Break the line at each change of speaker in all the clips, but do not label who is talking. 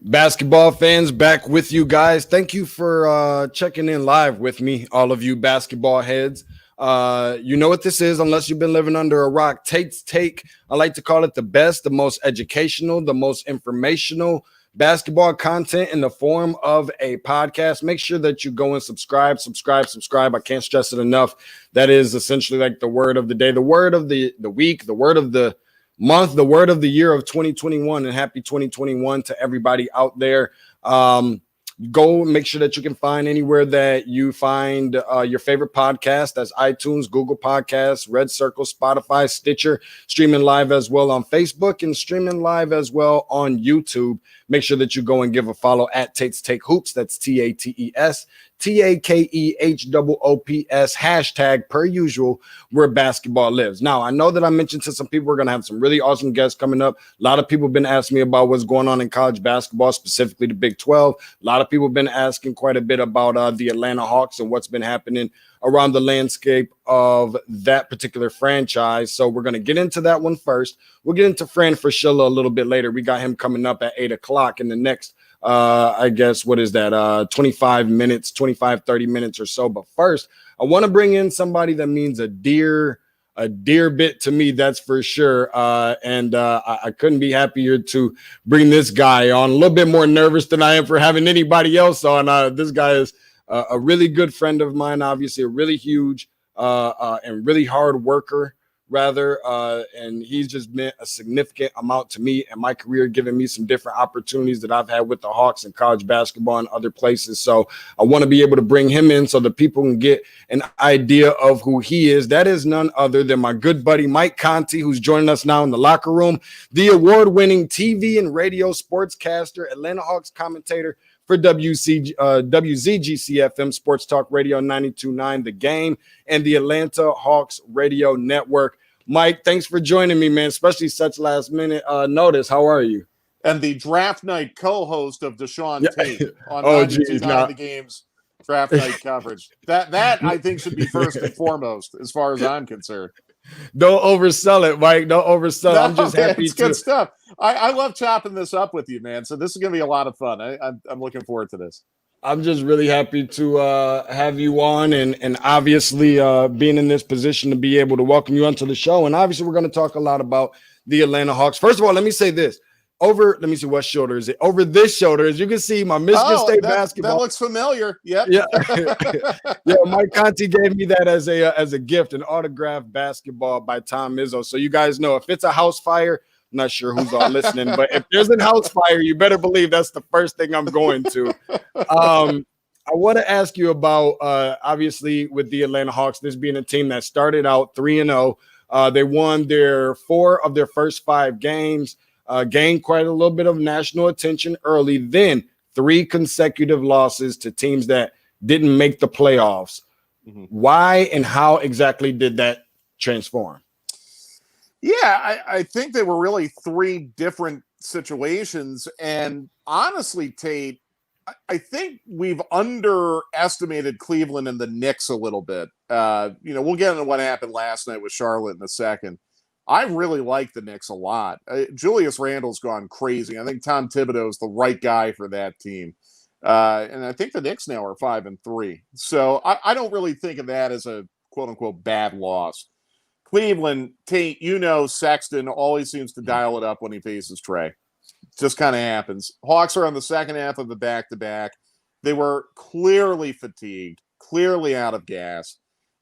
Basketball fans, back with you guys. Thank you for checking in live with me, all of you basketball heads. You know what this is, unless you've been living under a rock. Tate's Take. I like to call it the best, the most educational, the most informational basketball content in the form of a podcast. Make sure that you go and subscribe. I can't stress it enough. That is essentially like the word of the day, the word of the week, the word of the month, the word of the year of 2021, and happy 2021 to everybody out there. Go make sure that you can find anywhere that you find your favorite podcast. That's iTunes, Google Podcasts, Red Circle, Spotify, Stitcher, streaming live as well on Facebook and streaming live as well on YouTube. Make sure that you go and give a follow at Tate's Take Hoops. That's TATES TAKEHOOPS hashtag per usual where basketball lives. Now, I know that I mentioned to some people we're going to have some really awesome guests coming up. A lot of people have been asking me about what's going on in college basketball, specifically the Big 12. A lot of people have been asking quite a bit about the Atlanta Hawks and what's been happening around the landscape of that particular franchise. So we're going to get into that one first. We'll get into Fran Fraschilla a little bit later. We got him coming up at 8 o'clock in the next I guess, what is that? 25 minutes, 25, 30 minutes or so. But first, I want to bring in somebody that means a dear bit to me, that's for sure. I couldn't be happier to bring this guy on. A little bit more nervous than I am for having anybody else on. This guy is a really good friend of mine, obviously a really huge and really hard worker. And he's just meant a significant amount to me and my career, giving me some different opportunities that I've had with the Hawks and college basketball and other places. So I want to be able to bring him in so that people can get an idea of who he is. That is none other than my good buddy, Mike Conti, who's joining us now in the locker room, the award-winning TV and radio sportscaster, Atlanta Hawks commentator for WZGC-FM, Sports Talk Radio 92.9, The Game, and the Atlanta Hawks Radio Network. Mike, thanks for joining me, man, especially such last-minute notice. How are you?
And the draft night co-host of Deshaun Tate on 92.9 The Game's draft night coverage. That I think should be first and foremost, as far as I'm concerned.
Don't oversell it, Mike. Don't oversell it. I'm just happy.
It's good stuff. I love chopping this up with you, man. So this is going to be a lot of fun. I'm looking forward to this.
I'm just really happy to have you on and obviously being in this position to be able to welcome you onto the show. And obviously we're going to talk a lot about the Atlanta Hawks. First of all, let me say this. Let me see, what shoulder is it? Over this shoulder, as you can see, my Michigan State basketball.
That looks familiar. Yep.
Yeah. Yeah, Mike Conti gave me that as a gift, an autographed basketball by Tom Izzo. So you guys know if it's a house fire, I'm not sure who's all listening, but if there's a house fire, you better believe that's the first thing I'm going to. I want to ask you about, obviously, with the Atlanta Hawks, this being a team that started out 3-0. They won 4 of their first 5 games, gained quite a little bit of national attention early, then 3 consecutive losses to teams that didn't make the playoffs. Mm-hmm. Why and how exactly did that transform?
Yeah, I think they were really 3 different situations. And honestly, Tate, I think we've underestimated Cleveland and the Knicks a little bit. We'll get into what happened last night with Charlotte in a second. I really like the Knicks a lot. Julius Randle's gone crazy. I think Tom Thibodeau is the right guy for that team. And I think the Knicks now are 5-3. So I don't really think of that as a quote-unquote bad loss. Cleveland, Tate, Sexton always seems to dial it up when he faces Trey. Just kind of happens. Hawks are on the second half of the back-to-back. They were clearly fatigued, clearly out of gas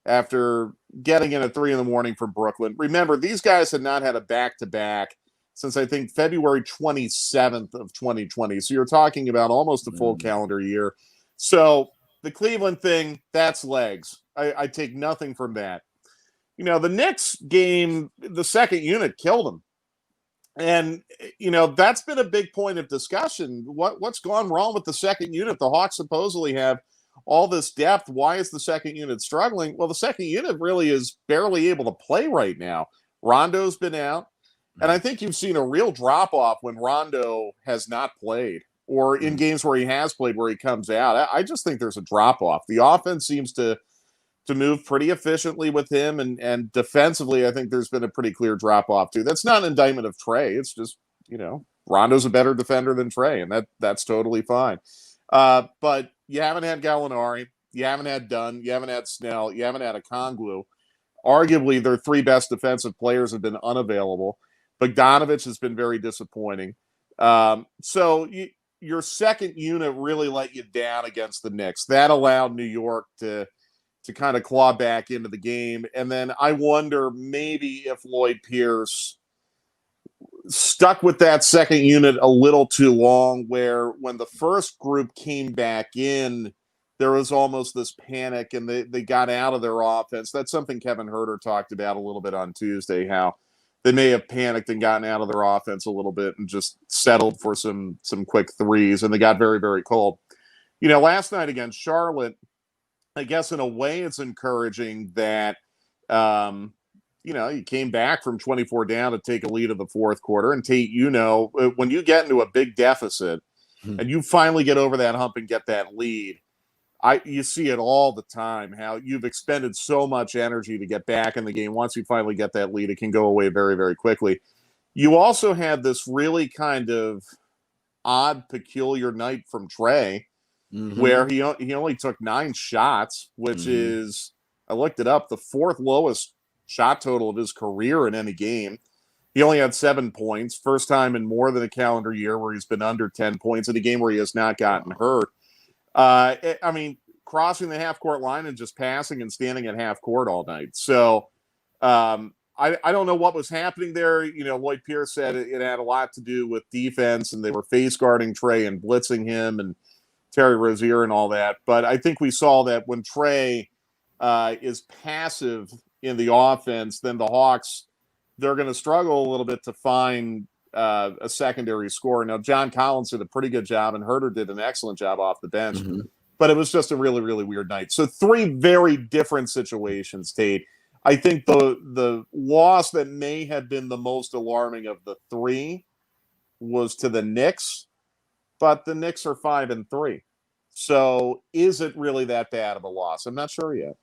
after getting in at 3 a.m. from Brooklyn. Remember, these guys had not had a back-to-back since, I think, February 27th of 2020. So you're talking about almost a full calendar year. So the Cleveland thing, that's legs. I take nothing from that. The Knicks game, the second unit killed them. And, that's been a big point of discussion. What's gone wrong with the second unit? The Hawks supposedly have all this depth. Why is the second unit struggling? Well, the second unit really is barely able to play right now. Rondo's been out. And I think you've seen a real drop-off when Rondo has not played or in games where he has played where he comes out. I just think there's a drop-off. The offense seems to move pretty efficiently with him, and defensively, I think there's been a pretty clear drop-off, too. That's not an indictment of Trey. It's just Rondo's a better defender than Trey, and that's totally fine. But you haven't had Gallinari, you haven't had Dunn, you haven't had Snell, you haven't had Okongwu. Arguably, their three best defensive players have been unavailable. Bogdanovich has been very disappointing. So your second unit really let you down against the Knicks. That allowed New York to kind of claw back into the game. And then I wonder maybe if Lloyd Pierce stuck with that second unit a little too long, where when the first group came back in, there was almost this panic and they got out of their offense. That's something Kevin Herter talked about a little bit on Tuesday, how they may have panicked and gotten out of their offense a little bit and just settled for some quick threes, and they got very, very cold. Last night against Charlotte, I guess in a way it's encouraging that, you came back from 24 down to take a lead in the fourth quarter. And Tate, when you get into a big deficit and you finally get over that hump and get that lead, you see it all the time, how you've expended so much energy to get back in the game. Once you finally get that lead, it can go away very, very quickly. You also had this really kind of odd, peculiar night from Trey, where he only took 9 shots, which is, I looked it up, the fourth lowest shot total of his career in any game. He only had 7 points, first time in more than a calendar year where he's been under 10 points in a game where he has not gotten hurt. Crossing the half-court line and just passing and standing at half-court all night. So I don't know what was happening there. Lloyd Pierce said it had a lot to do with defense, and they were face-guarding Trey and blitzing him and Terry Rozier and all that. But I think we saw that when Trey is passive in the offense, then the Hawks, they're going to struggle a little bit to find a secondary scorer. Now, John Collins did a pretty good job, and Herter did an excellent job off the bench. But it was just a really, really weird night. So 3 very different situations, Tate. I think the loss that may have been the most alarming of the 3 was to the Knicks, but the Knicks are 5-3. So is it really that bad of a loss? I'm not sure yet.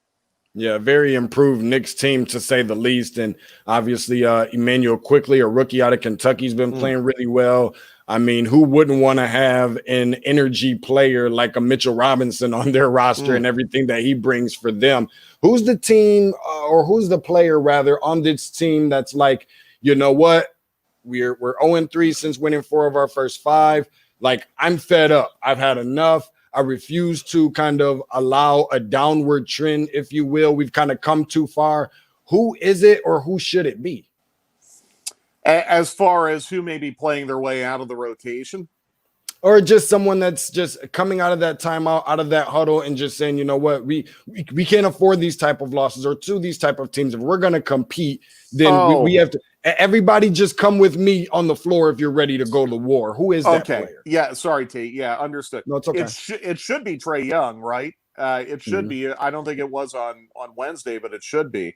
Yeah, very improved Knicks team, to say the least. And obviously, Emmanuel Quickly, a rookie out of Kentucky, has been playing really well. I mean, who wouldn't want to have an energy player like a Mitchell Robinson on their roster and everything that he brings for them? Who's the team or who's the player, rather, on this team that's like, you know what? We're 0-3 since winning 4 of our first 5. Like, I'm fed up. I've had enough. I refuse to kind of allow a downward trend, if you will. We've kind of come too far. Who is it, or who should it be?
As far as who may be playing their way out of the rotation?
Or just someone that's just coming out of that timeout, out of that huddle, and just saying, you know what, we can't afford these type of losses, or to these type of teams. If we're going to compete, then we have to. Everybody just come with me on the floor if you're ready to go to war. Who is that player?
Yeah, sorry, Tate. Yeah, understood.
No, it's okay.
It should be Trey Young, right? It should be. I don't think it was on Wednesday, but it should be.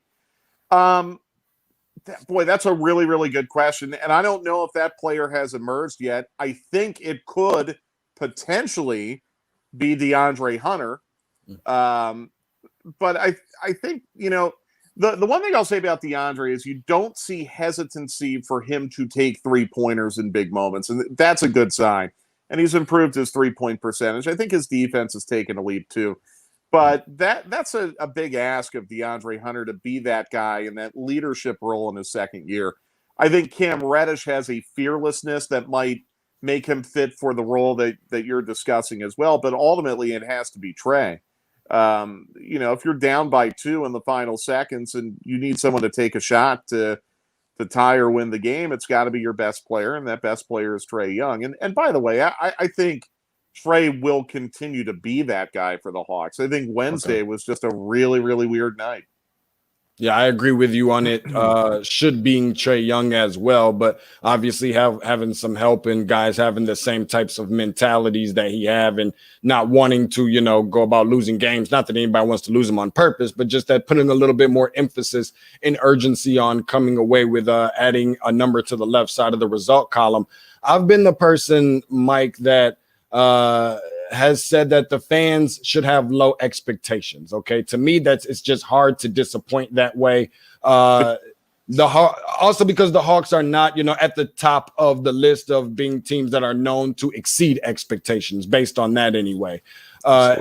Boy, that's a really, really good question. And I don't know if that player has emerged yet. I think it could potentially be Deandre Hunter. But I think, the one thing I'll say about DeAndre is you don't see hesitancy for him to take 3-pointers in big moments. And that's a good sign. And he's improved his 3-point percentage. I think his defense has taken a leap too. But that's a big ask of DeAndre Hunter to be that guy in that leadership role in his second year. I think Cam Reddish has a fearlessness that might make him fit for the role that you're discussing as well. But ultimately, it has to be Trey. If you're down by 2 in the final seconds and you need someone to take a shot to tie or win the game, it's got to be your best player, and that best player is Trey Young. And by the way, I think Trey will continue to be that guy for the Hawks. I think Wednesday was just a really, really weird night.
Yeah, I agree with you on it. Should being Trey Young as well, but obviously having some help and guys having the same types of mentalities that he have, and not wanting to, go about losing games. Not that anybody wants to lose them on purpose, but just that putting a little bit more emphasis and urgency on coming away with adding a number to the left side of the result column. I've been the person, Mike, that has said that the fans should have low expectations. Okay. To me, it's just hard to disappoint that way. Also because the Hawks are not, at the top of the list of being teams that are known to exceed expectations based on that anyway.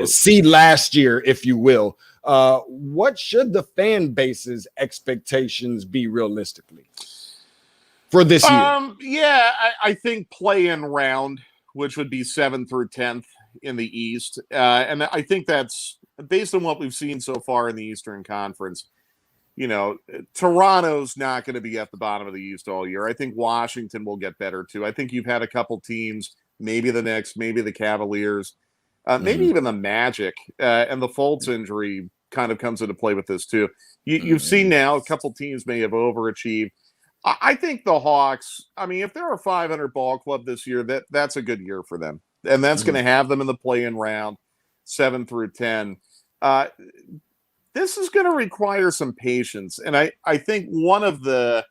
See last year, if you will. What should the fan base's expectations be realistically for this year?
Yeah, I think play-in round, which would be 7th through 10th in the East. And I think that's based on what we've seen so far in the Eastern Conference. Toronto's not going to be at the bottom of the East all year. I think Washington will get better too. I think you've had a couple teams, maybe the Knicks, maybe the Cavaliers, maybe even the Magic, and the Fultz injury kind of comes into play with this too. You've seen now a couple teams may have overachieved. I think the Hawks, if they're a 500 ball club this year, that's a good year for them. And that's going to have them in the play-in round, 7 through 10. This is going to require some patience. And I think one of the,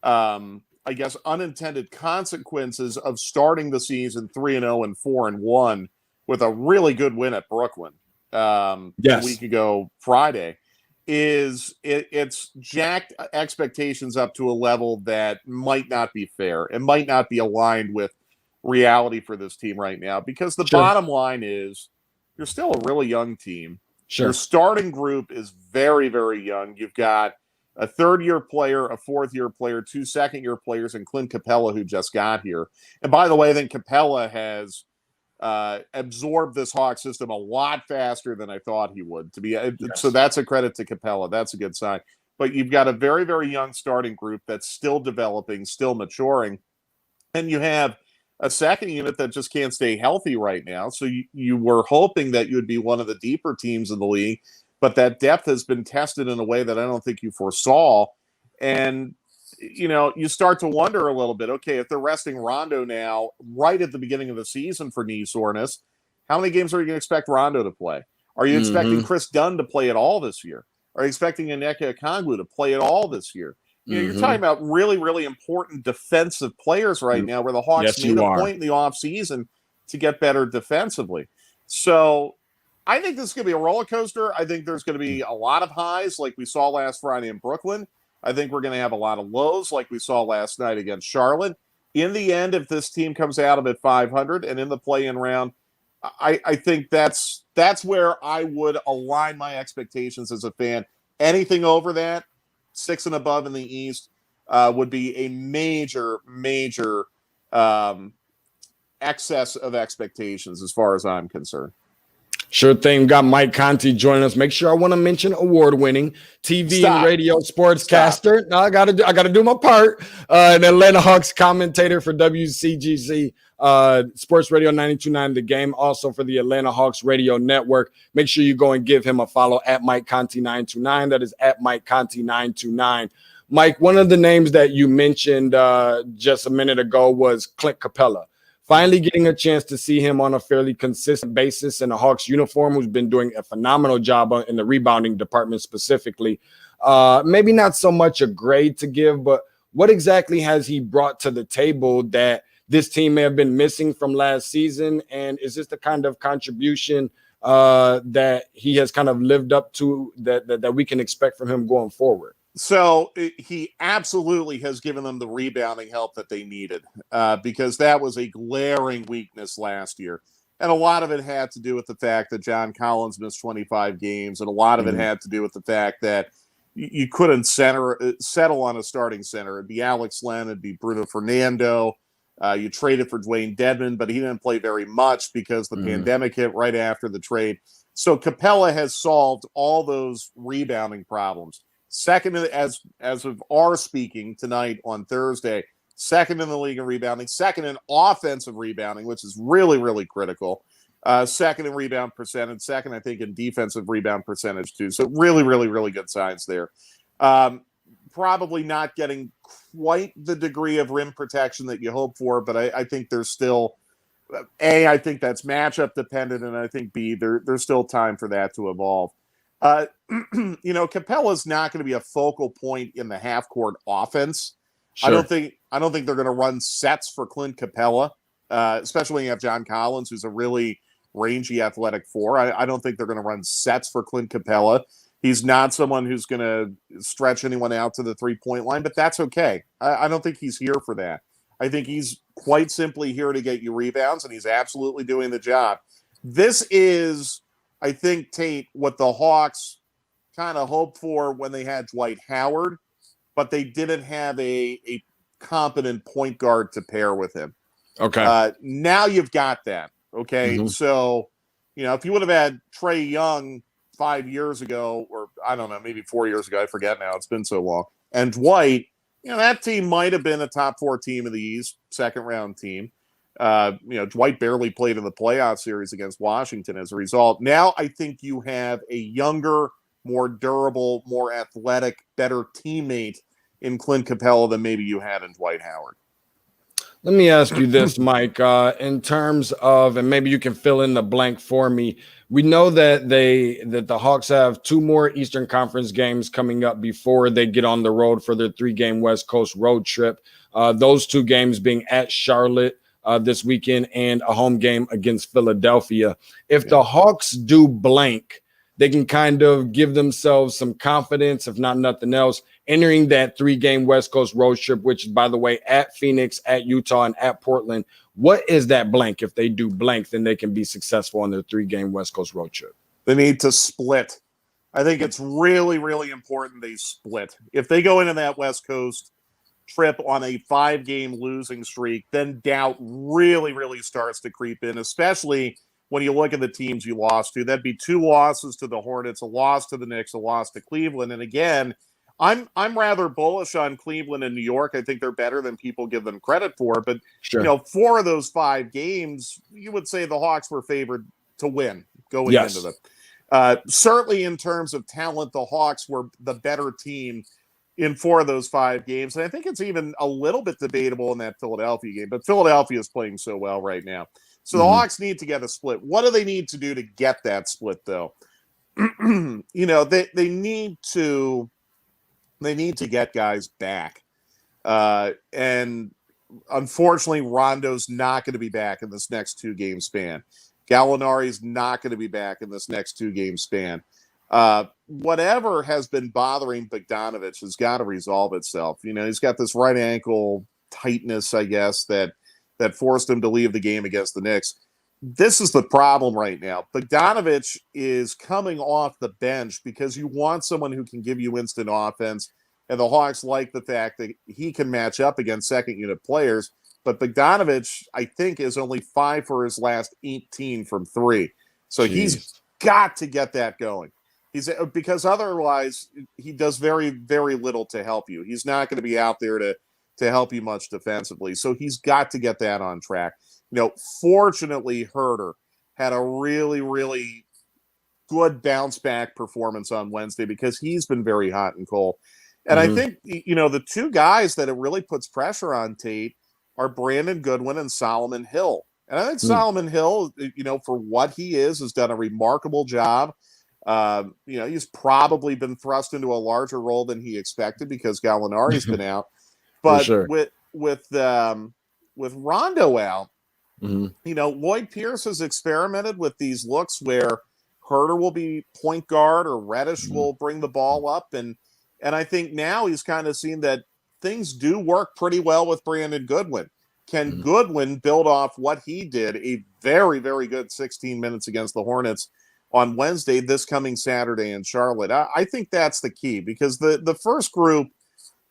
unintended consequences of starting the season 3-0 and 4-1 with a really good win at Brooklyn a week ago Friday is it's jacked expectations up to a level that might not be fair. It might not be aligned with reality for this team right now, because the bottom line is you're still a really young team. Sure. Your starting group is very, very young. You've got a third-year player, a fourth-year player, 2 second-year players, and Clint Capella, who just got here. And by the way, I think Capella has absorbed this Hawk system a lot faster than I thought he would. So that's a credit to Capella. That's a good sign. But you've got a very, very young starting group that's still developing, still maturing. And you have a second unit that just can't stay healthy right now. So you were hoping that you would be one of the deeper teams in the league, but that depth has been tested in a way that I don't think you foresaw. And, you start to wonder a little bit, okay, if they're resting Rondo now right at the beginning of the season for knee soreness, how many games are you going to expect Rondo to play? Are you expecting Chris Dunn to play at all this year? Are you expecting Onyeka Okongwu to play at all this year? You're talking about really, really important defensive players right now, where the Hawks made a point in the offseason to get better defensively. So I think this is going to be a roller coaster. I think there's going to be a lot of highs like we saw last Friday in Brooklyn. I think we're going to have a lot of lows like we saw last night against Charlotte. In the end, if this team comes out of it 500 and in the play-in round, I think that's where I would align my expectations as a fan. Anything over that, 6 and above in the East, would be a major excess of expectations as far as I'm concerned.
Sure thing. Got Mike Conti joining us. Make sure I want to mention award-winning TV and radio sportscaster. No, I gotta do my part. An Atlanta Hawks commentator for WCGC Sports Radio 92.9 The Game, also for the Atlanta Hawks Radio Network. Make sure you go and give him a follow at Mike Conti 929. That is at Mike Conti 929. Mike, one of the names that you mentioned just a minute ago was Clint Capella. Finally getting a chance to see him on a fairly consistent basis in a Hawks uniform, who's been doing a phenomenal job in the rebounding department specifically. Maybe not so much a grade to give, but what exactly has he brought to the table that this team may have been missing from last season? And is this the kind of contribution that he has kind of lived up to that we can expect from him going forward?
So he absolutely has given them the rebounding help that they needed, because that was a glaring weakness last year. And a lot of it had to do with the fact that John Collins missed 25 games. And a lot of it had to do with the fact that you couldn't settle on a starting center. It'd be Alex Len, it'd be Bruno Fernando. You traded for Dwayne Dedmon, but he didn't play very much because the pandemic hit right after the trade. So Capella has solved all those rebounding problems. Second, as of our speaking tonight on Thursday, second in the league in rebounding, second in offensive rebounding, which is really, really critical. Second in rebound percentage, second, I think, in defensive rebound percentage too. So really, really, really good signs there. Probably not getting quite the degree of rim protection that you hope for, but I think there's still, A, I think that's matchup dependent, and I think B, there's still time for that to evolve. Capella's not going to be a focal point in the half-court offense. Sure. I don't think they're going to run sets for Clint Capella, especially when you have John Collins, who's a really rangy athletic four. I don't think they're going to run sets for Clint Capella. He's not someone who's going to stretch anyone out to the three-point line, but that's okay. I don't think he's here for that. I think he's quite simply here to get you rebounds, and he's absolutely doing the job. This is, I think, Tate, what the Hawks kind of hoped for when they had Dwight Howard, but they didn't have a competent point guard to pair with him.
Okay.
Now you've got that. Okay.
Mm-hmm.
So, if you would have had Trae Young 5 years ago, or I don't know, maybe 4 years ago, I forget now, it's been so long, and Dwight, that team might have been a top 4 team in the East, second round team. Dwight barely played in the playoff series against Washington as a result. Now I think you have a younger, more durable, more athletic, better teammate in Clint Capella than maybe you had in Dwight Howard.
Let me ask you this, Mike, in terms of, and maybe you can fill in the blank for me. We know that the Hawks have 2 more Eastern Conference games coming up before they get on the road for their 3-game West Coast road trip. Those 2 games being at Charlotte this weekend and a home game against Philadelphia. If the Hawks do blank, they can kind of give themselves some confidence, if not nothing else, entering that 3-game West Coast road trip, which is, by the way, at Phoenix, at Utah, and at Portland. What is that blank? If they do blank, then they can be successful on their 3-game West Coast road trip.
They need to split. I think it's really, really important they split. If they go into that West Coast trip on a 5-game losing streak, then doubt really, really starts to creep in, especially when you look at the teams you lost to. That'd be 2 losses to the Hornets, a loss to the Knicks, a loss to Cleveland. And again, I'm rather bullish on Cleveland and New York. I think they're better than people give them credit for. But, 4 of those 5 games, you would say the Hawks were favored to win going into them. Certainly in terms of talent, the Hawks were the better team in 4 of those 5 games. And I think it's even a little bit debatable in that Philadelphia game. But Philadelphia is playing so well right now. So the Hawks need to get a split. What do they need to do to get that split, though? They need to get guys back. And unfortunately, Rondo's not going to be back in this next 2-game span. Gallinari's not going to be back in this next 2-game span. Whatever has been bothering Bogdanovich has got to resolve itself. He's got this right ankle tightness, I guess, that forced him to leave the game against the Knicks. This is the problem right now. Bogdanovich is coming off the bench because you want someone who can give you instant offense, and the Hawks like the fact that he can match up against second-unit players. But Bogdanovich, I think, is only 5 for his last 18 from 3. So he's got to get that going. Because otherwise, he does very, very little to help you. He's not going to be out there to help you much defensively. So he's got to get that on track. Fortunately, Herter had a really, really good bounce back performance on Wednesday because he's been very hot and cold. And I think, the 2 guys that it really puts pressure on, Tate, are Brandon Goodwin and Solomon Hill. And I think Solomon Hill, for what he is, has done a remarkable job. He's probably been thrust into a larger role than he expected because Gallinari's been out. But with Rondo out, Lloyd Pierce has experimented with these looks where Herter will be point guard or Reddish will bring the ball up. And I think now he's kind of seen that things do work pretty well with Brandon Goodwin. Can Goodwin build off what he did, a very, very good 16 minutes against the Hornets on Wednesday, this coming Saturday in Charlotte? I think that's the key because the first group,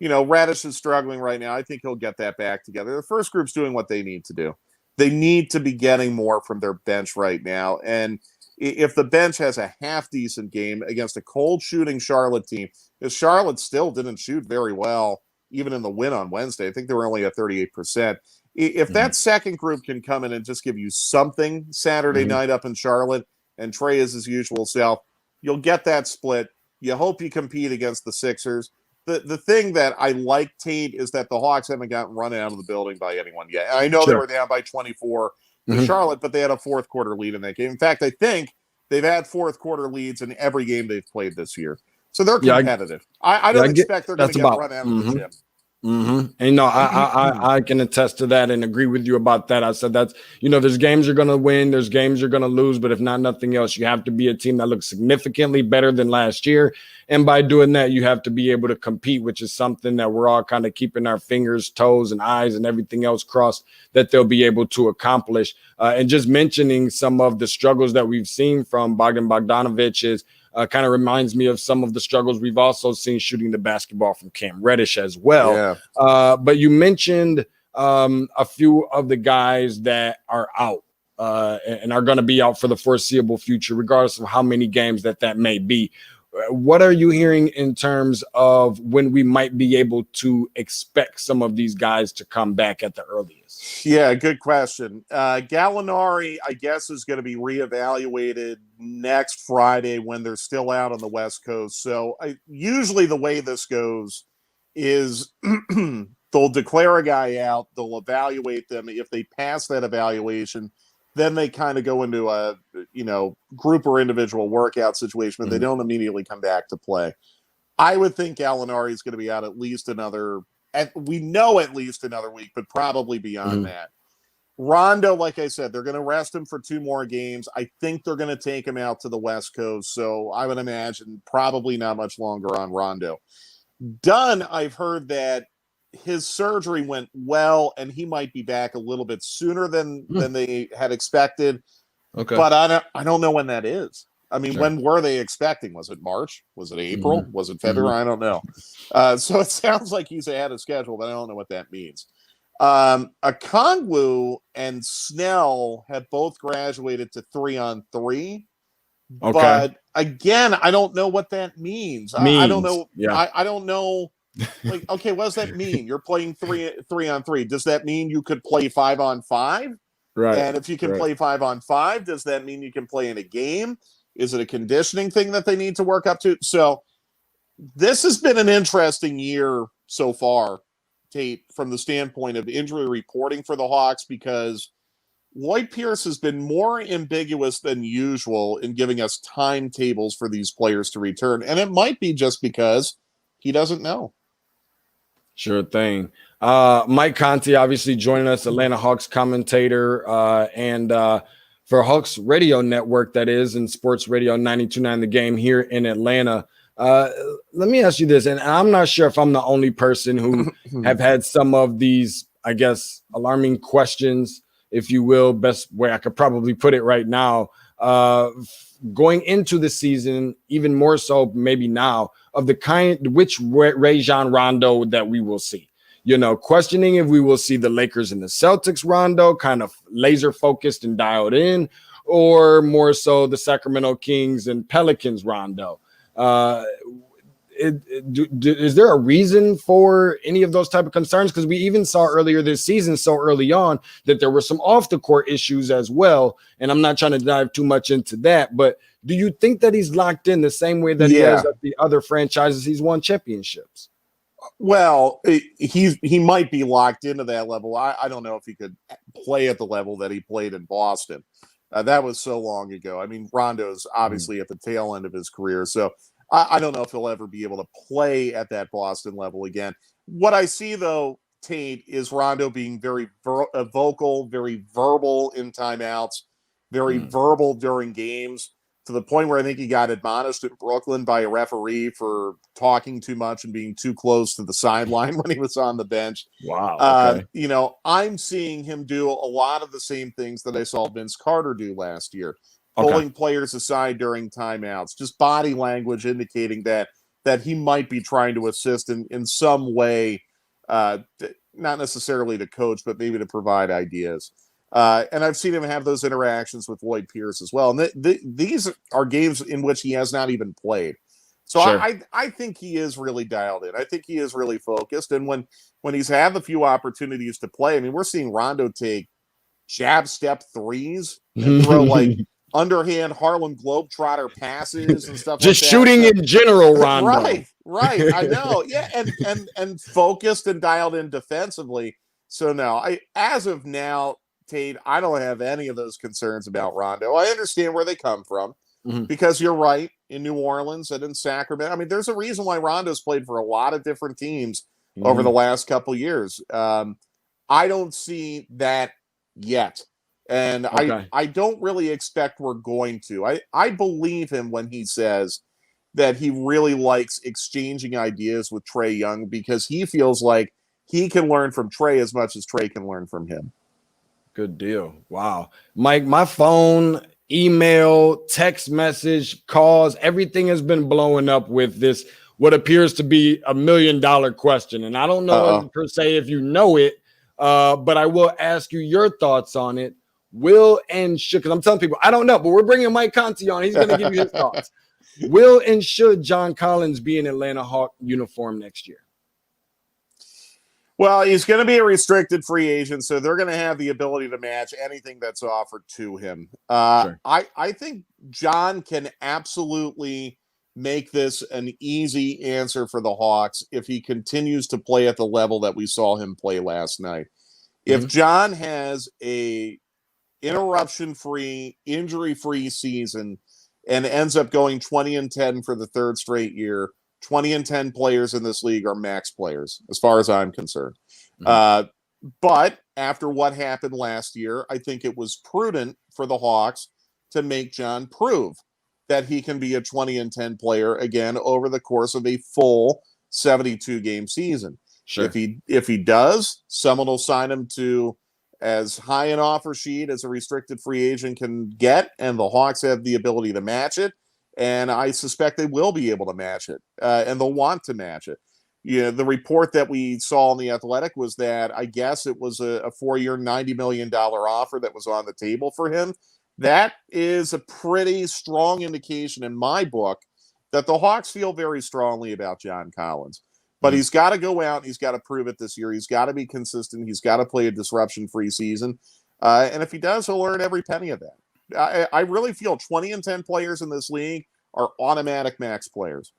Reddish is struggling right now. I think he'll get that back together. The first group's doing what they need to do. They need to be getting more from their bench right now. And if the bench has a half-decent game against a cold-shooting Charlotte team, because Charlotte still didn't shoot very well, even in the win on Wednesday. I think they were only at 38%. If that second group can come in and just give you something Saturday night up in Charlotte, and Trae is his usual self, you'll get that split. You hope you compete against the Sixers. The thing that I like, Tate, is that the Hawks haven't gotten run out of the building by anyone yet. I know they were down by 24 to Charlotte, but they had a fourth-quarter lead in that game. In fact, I think they've had fourth-quarter leads in every game they've played this year. So they're competitive. I don't expect they're going to get run out of the gym.
Mm-hmm. And no, I can attest to that and agree with you about that. I said that's, there's games you're going to win, there's games you're going to lose, but if not nothing else, you have to be a team that looks significantly better than last year. And by doing that, you have to be able to compete, which is something that we're all kind of keeping our fingers, toes, and eyes and everything else crossed that they'll be able to accomplish. And just mentioning some of the struggles that we've seen from Bogdan Bogdanovic is kind of reminds me of some of the struggles we've also seen shooting the basketball from Cam Reddish as well.
Yeah.
But you mentioned a few of the guys that are out and are going to be out for the foreseeable future, regardless of how many games that may be. What are you hearing in terms of when we might be able to expect some of these guys to come back at the earliest?
Yeah, good question. Gallinari, I guess, is going to be reevaluated next Friday when they're still out on the West Coast. So usually the way this goes is they'll declare a guy out, they'll evaluate them. If they pass that evaluation, then they kind of go into a, group or individual workout situation, but they don't immediately come back to play. I would think Gallinari is going to be out at least another week, but probably beyond that. Rondo, like I said, they're going to rest him for 2 more games. I think they're going to take him out to the West Coast. So I would imagine probably not much longer on Rondo. Dunn, I've heard that his surgery went well and he might be back a little bit sooner than they had expected.
Okay.
But I don't know when that is. I mean, when were they expecting? Was it March? Was it April? Was it February? I don't know. So it sounds like he's ahead of schedule, but I don't know what that means. Okongwu and Snell have both graduated to 3-on-3. Okay. But again, I don't know what that means. I don't know. Yeah. I don't know. Like, okay, what does that mean? You're playing 3-on-3. Does that mean you could play 5-on-5? Right. And if you can play 5-on-5, does that mean you can play in a game? Is it a conditioning thing that they need to work up to? So this has been an interesting year so far, Tate, from the standpoint of injury reporting for the Hawks, because Lloyd Pierce has been more ambiguous than usual in giving us timetables for these players to return. And it might be just because he doesn't know.
Sure thing. Mike Conti, obviously joining us, Atlanta Hawks commentator, and for Hawks Radio Network, that is, and Sports Radio 92.9 The Game here in Atlanta. Let me ask you this, and I'm not sure if I'm the only person who have had some of these, I guess, alarming questions, if you will, best way I could probably put it right now, going into the season, even more so maybe now, of the kind, which Rajon Rondo that we will see. Questioning if we will see the Lakers and the Celtics Rondo kind of laser focused and dialed in, or more so the Sacramento Kings and Pelicans Rondo. Is there a reason for any of those type of concerns? Because we even saw earlier this season, so early on, that there were some off the court issues as well. And I'm not trying to dive too much into that, but do you think that he's locked in the same way that he has at the other franchises he's won championships?
Well, he might be locked into that level. I don't know if he could play at the level that he played in Boston. That was so long ago. I mean, Rondo's obviously at the tail end of his career, so I don't know if he'll ever be able to play at that Boston level again. What I see, though, Tate, is Rondo being very vocal, very verbal in timeouts, very verbal during games, to the point where I think he got admonished in Brooklyn by a referee for talking too much and being too close to the sideline when he was on the bench.
Wow. Okay.
I'm seeing him do a lot of the same things that I saw Vince Carter do last year. Pulling players aside during timeouts, just body language indicating that he might be trying to assist in some way, not necessarily to coach, but maybe to provide ideas. And I've seen him have those interactions with Lloyd Pierce as well. And these are games in which he has not even played. So sure. I think he is really dialed in. I think he is really focused. And when he's had a few opportunities to play, I mean, we're seeing Rondo take jab step threes and throw like underhand Harlem Globetrotter passes and stuff
just
like that.
Shooting in general, Rondo.
Right. I know. Yeah. And focused and dialed in defensively. So no, as of now, Tate, I don't have any of those concerns about Rondo. I understand where they come from because you're right, in New Orleans and in Sacramento. I mean, there's a reason why Rondo's played for a lot of different teams over the last couple years. I don't see that yet. And I don't really expect we're going to. I believe him when he says that he really likes exchanging ideas with Trae Young because he feels like he can learn from Trae as much as Trae can learn from him.
Good deal. Wow. Mike, my phone, email, text message, calls, everything has been blowing up with this, what appears to be $1 million question. And I don't know per se if you know it, but I will ask you your thoughts on it. Will and should, because I'm telling people, I don't know, but we're bringing Mike Conti on. He's going to give you his thoughts. Will and should John Collins be in Atlanta Hawk uniform next year?
Well, he's going to be a restricted free agent, so they're going to have the ability to match anything that's offered to him.
Sure.
I think John can absolutely make this an easy answer for the Hawks if he continues to play at the level that we saw him play last night. If John has a interruption-free, injury-free season and ends up going 20-10 for the third straight year, 20-10 players in this league are max players, as far as I'm concerned. But after what happened last year, I think it was prudent for the Hawks to make John prove that he can be a 20-10 player again over the course of a full 72-game season.
Sure.
If he does, someone will sign him to as high an offer sheet as a restricted free agent can get, and the Hawks have the ability to match it. And I suspect they will be able to match it, and they'll want to match it. The report that we saw in The Athletic was that I guess it was a 4-year, $90 million offer that was on the table for him. That is a pretty strong indication in my book that the Hawks feel very strongly about John Collins. But he's got to go out. He's got to prove it this year. He's got to be consistent. He's got to play a disruption-free season. And if he does, he'll earn every penny of that. I really feel 20-10 players in this league are automatic max players.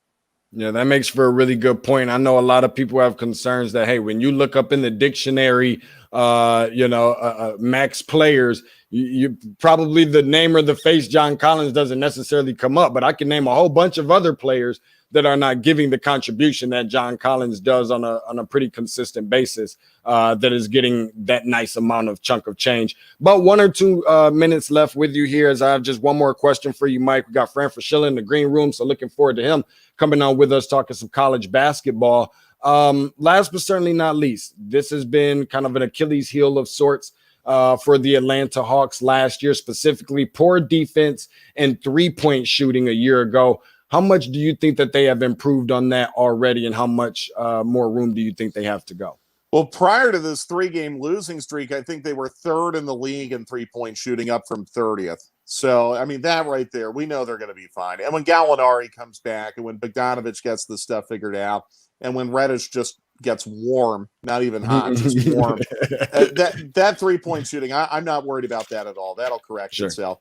Yeah, that makes for a really good point. I know a lot of people have concerns that, hey, when you look up in the dictionary, max players, you probably the name or the face John Collins doesn't necessarily come up, but I can name a whole bunch of other players that are not giving the contribution that John Collins does on a pretty consistent basis, that is getting that nice amount of chunk of change. About 1 or 2 minutes left with you here, as I have just one more question for you, Mike. We got Fran Frashilla in the green room, so looking forward to him coming on with us, talking some college basketball. Last but certainly not least, this has been kind of an Achilles heel of sorts for the Atlanta Hawks last year, specifically poor defense and three-point shooting a year ago. How much do you think that they have improved on that already, and how much more room do you think they have to go?
Well, prior to this 3-game losing streak, I think they were 3rd in the league in three-point shooting, up from 30th. So, I mean, that right there, we know they're going to be fine. And when Gallinari comes back, and when Bogdanovich gets this stuff figured out, and when Reddish just gets warm, not even hot, just warm, that three-point shooting, I'm not worried about that at all. That'll correct itself.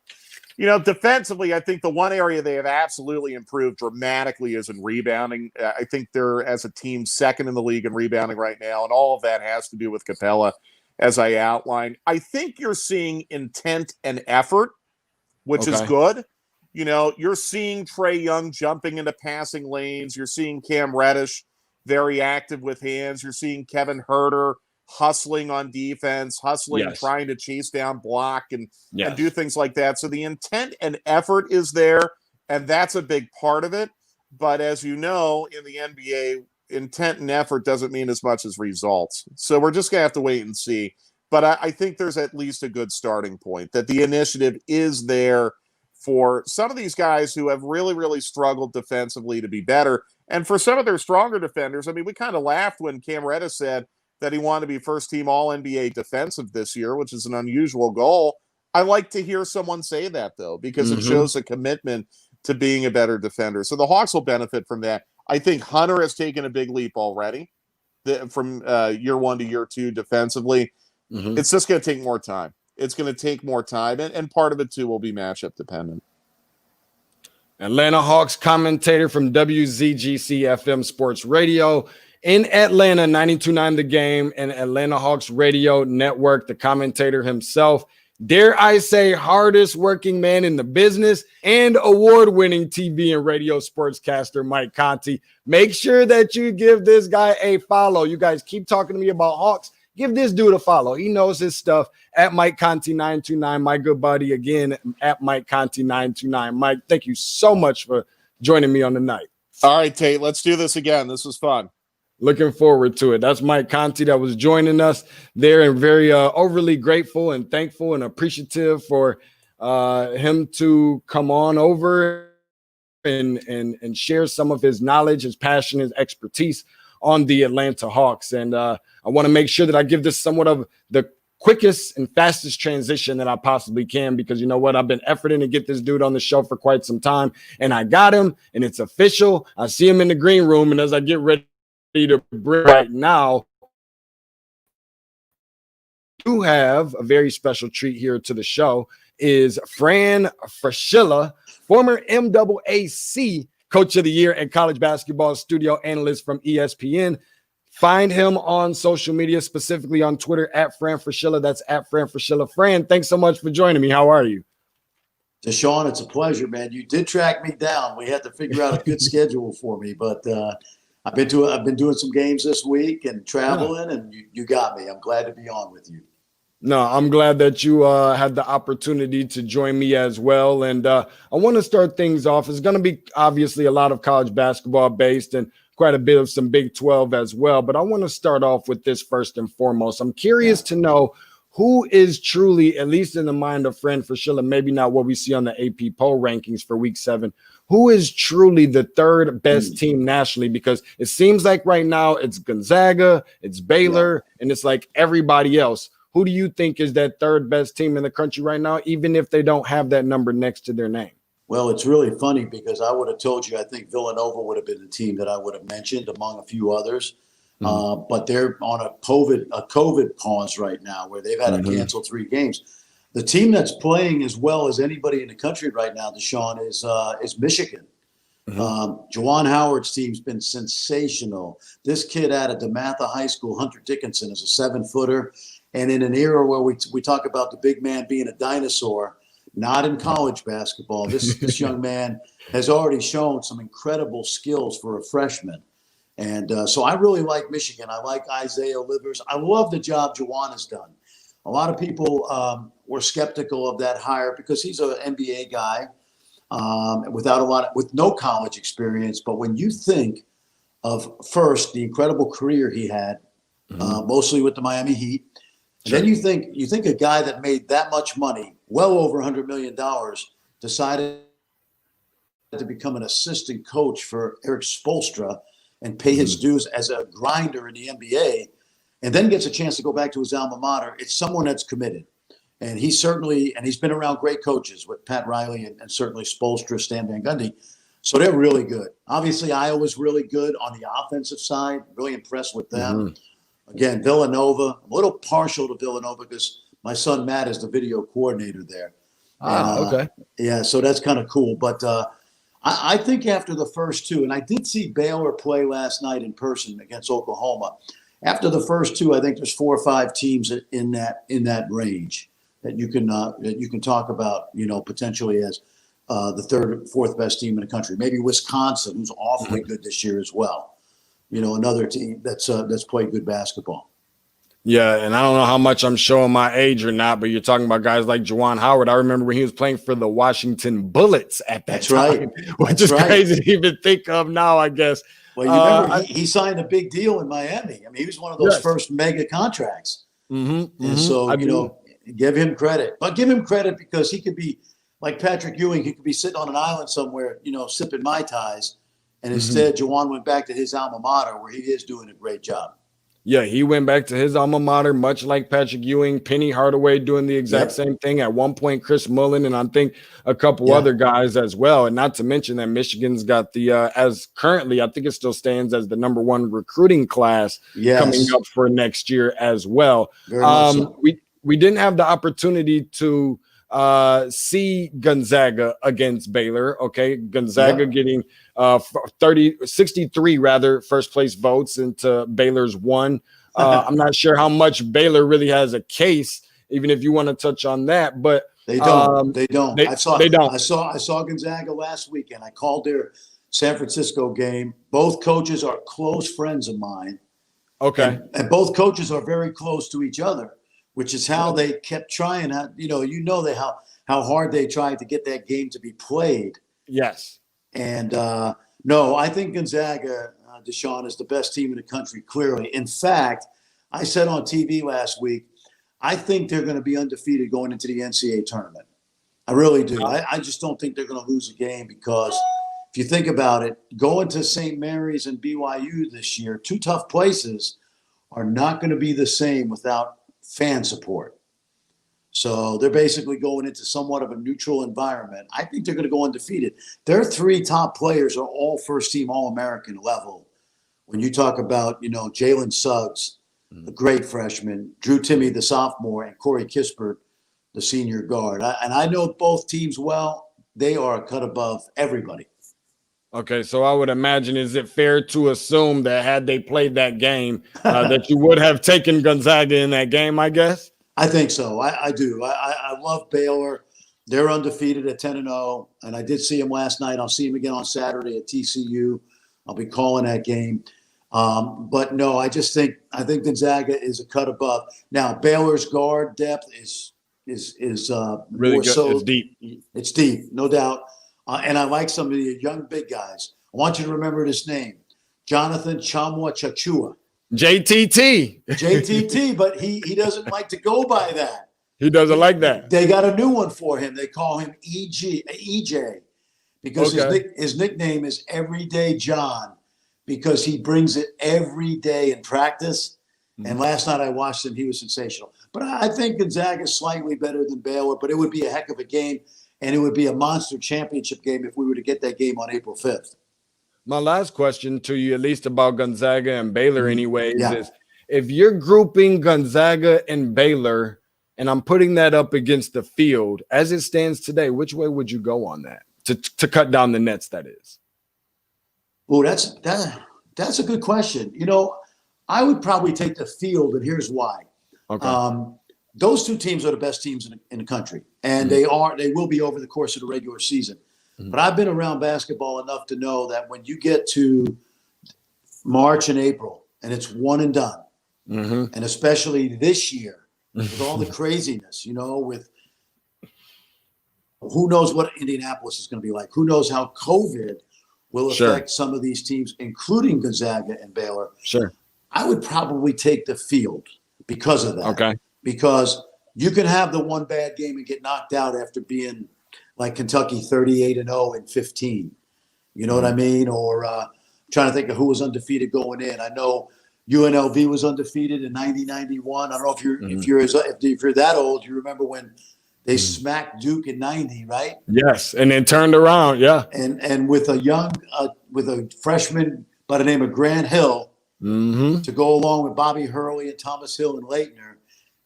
Defensively, I think the one area they have absolutely improved dramatically is in rebounding. I think they're, as a team, 2nd in the league in rebounding right now, and all of that has to do with Capella, as I outlined. I think you're seeing intent and effort, which is good. You're seeing Trae Young jumping into passing lanes. You're seeing Cam Reddish very active with hands. You're seeing Kevin Huerter hustling on defense, trying to chase down block and do things like that. So the intent and effort is there, and that's a big part of it. But as you know, in the NBA, intent and effort doesn't mean as much as results. So we're just going to have to wait and see. But I think there's at least a good starting point, that the initiative is there for some of these guys who have really, really struggled defensively to be better. And for some of their stronger defenders, I mean, we kind of laughed when Cam Reddish said that he wanted to be first-team All-NBA defensive this year, which is an unusual goal. I like to hear someone say that, though, because it shows a commitment to being a better defender. So the Hawks will benefit from that. I think Hunter has taken a big leap already from year 1 to year 2 defensively. It's just going to take more time. It's going to take more time, and part of it, too, will be matchup dependent.
Atlanta Hawks commentator from WZGC FM Sports Radio in Atlanta, 92.9 The Game, and Atlanta Hawks Radio Network, the commentator himself, dare I say, hardest working man in the business and award-winning TV and radio sportscaster, Mike Conti. Make sure that you give this guy a follow. You guys keep talking to me about Hawks. Give this dude a follow. He knows his stuff at Mike Conti 929. My good buddy again at Mike Conti 929. Mike, thank you so much for joining me on the night.
All right, Tate, let's do this again. This was fun.
Looking forward to it. That's Mike Conti that was joining us there, and very overly grateful and thankful and appreciative for him to come on over and share some of his knowledge, his passion, his expertise on the Atlanta Hawks. And I want to make sure that I give this somewhat of the quickest and fastest transition that I possibly can, because you know what? I've been efforting to get this dude on the show for quite some time, and I got him, and it's official. I see him in the green room, and as I get ready to bring right now, do have a very special treat here to the show is Fran Fraschilla, former MAAC Coach of the Year and college basketball studio analyst from ESPN. Find him on social media, specifically on Twitter at Fran Fraschilla. That's at Fran Fraschilla. Fran, thanks so much for joining me. How are you?
Deshaun, it's a pleasure, man. You did track me down. We had to figure out a good schedule for me, but I've been doing some games this week and traveling, and you got me. I'm glad to be on with you.
No, I'm glad that you had the opportunity to join me as well. And I want to start things off. It's going to be obviously a lot of college basketball based and quite a bit of some Big 12 as well. But I want to start off with this first and foremost. I'm curious to know who is truly, at least in the mind of Fran Fraschilla, maybe not what we see on the AP poll rankings for week 7, who is truly the third best team nationally? Because it seems like right now it's Gonzaga, it's Baylor, and it's like everybody else. Who do you think is that third best team in the country right now, even if they don't have that number next to their name?
Well, it's really funny because I would have told you I think Villanova would have been the team that I would have mentioned among a few others. But they're on a COVID pause right now where they've had to cancel 3 games. The team that's playing as well as anybody in the country right now, Deshaun, is Michigan. Juwan Howard's team's been sensational. This kid out of DeMatha High School, Hunter Dickinson, is a 7-footer. And in an era where we talk about the big man being a dinosaur, not in college basketball, this young man has already shown some incredible skills for a freshman. And so I really like Michigan. I like Isaiah Livers. I love the job Juwan has done. A lot of people were skeptical of that hire because he's an NBA guy with no college experience. But when you think of first the incredible career he had, mostly with the Miami Heat, and then you think a guy that made that much money, well over $100 million, decided to become an assistant coach for Eric Spoelstra and pay his dues as a grinder in the NBA, and then gets a chance to go back to his alma mater. It's someone that's committed. And he's been around great coaches with Pat Riley and certainly Spoelstra, Stan Van Gundy. So they're really good. Obviously, Iowa's really good on the offensive side. Really impressed with them. Again, Villanova. I'm a little partial to Villanova because my son Matt is the video coordinator there.
Okay.
Yeah, so that's kind of cool. But I think after the first 2, and I did see Baylor play last night in person against Oklahoma. After the first 2, I think there's 4 or 5 teams in that range that you can talk about, potentially as the third or fourth best team in the country. Maybe Wisconsin, who's awfully good this year as well. Another team that's played good basketball.
Yeah, and I don't know how much I'm showing my age or not, but you're talking about guys like Juwan Howard. I remember when he was playing for the Washington Bullets at that time, which is crazy to even think of now, I guess.
Well, you remember he signed a big deal in Miami. I mean, he was one of those first mega contracts. And so, give him credit. But give him credit because he could be, like Patrick Ewing, he could be sitting on an island somewhere, sipping Mai Tais. And instead, Juwan went back to his alma mater where he is doing a great job.
Yeah, he went back to his alma mater, much like Patrick Ewing, Penny Hardaway doing the exact same thing. At one point, Chris Mullen, and I think a couple other guys as well. And not to mention that Michigan's got the, as currently, I think it still stands as the #1 recruiting class coming up for next year as well. We didn't have the opportunity to see Gonzaga against Baylor. Okay, Gonzaga getting 63 first place votes into Baylor's 1. I'm not sure how much Baylor really has a case even if you want to touch on that. But
they don't. They don't.
They don't.
I saw Gonzaga last weekend. I called their San Francisco game. Both coaches are close friends of mine.
Okay.
And both coaches are very close to each other, which is how they kept trying. How hard they tried to get that game to be played.
Yes.
And no, I think Gonzaga, Deshaun, is the best team in the country, clearly. In fact, I said on TV last week, I think they're going to be undefeated going into the NCAA tournament. I really do. I just don't think they're going to lose a game because if you think about it, going to St. Mary's and BYU this year, two tough places, are not going to be the same without fan support. So they're basically going into somewhat of a neutral environment. I think they're going to go undefeated. Their three top players are all first-team All-American level. When you talk about, Jalen Suggs, the great freshman, Drew Timme, the sophomore, and Corey Kispert, the senior guard. And I know both teams well. They are a cut above everybody.
Okay, so I would imagine, is it fair to assume that had they played that game, that you would have taken Gonzaga in that game, I guess?
I think so. I do. I love Baylor. They're undefeated at 10-0, and I did see them last night. I'll see them again on Saturday at TCU. I'll be calling that game. But no, I think Gonzaga is a cut above. Now, Baylor's guard depth is
really
more
good.
so.
It's deep.
It's deep, no doubt. And I like some of the young big guys. I want you to remember this name, Jonathan Chamwa Chachua. JTT, but he doesn't like to go by that.
He doesn't like that.
They got a new one for him. They call him EJ because his nickname is Everyday John because he brings it every day in practice. And last night I watched him. He was sensational. But I think Gonzaga is slightly better than Baylor, but it would be a heck of a game, and it would be a monster championship game if we were to get that game on April 5th.
My last question to you, at least about Gonzaga and Baylor anyways, is if you're grouping Gonzaga and Baylor, and I'm putting that up against the field, as it stands today, which way would you go on that to cut down the nets, that is?
Oh, that's a good question. I would probably take the field, and here's why.
Okay.
Those two teams are the best teams in the country, and they will be over the course of the regular season. But I've been around basketball enough to know that when you get to March and April and it's one and done, and especially this year with all the craziness, with who knows what Indianapolis is going to be like, who knows how COVID will affect some of these teams, including Gonzaga and Baylor.
Sure.
I would probably take the field because of that. Okay. Because you can have the one bad game and get knocked out after being like Kentucky 38-0 and 15. You know what I mean? Or trying to think of who was undefeated going in. I know UNLV was undefeated in 90-91. I don't know if you're that old, you remember when they smacked Duke in 90, right?
Yes, and then turned around,
And with a freshman by the name of Grant Hill to go along with Bobby Hurley and Thomas Hill and Leitner,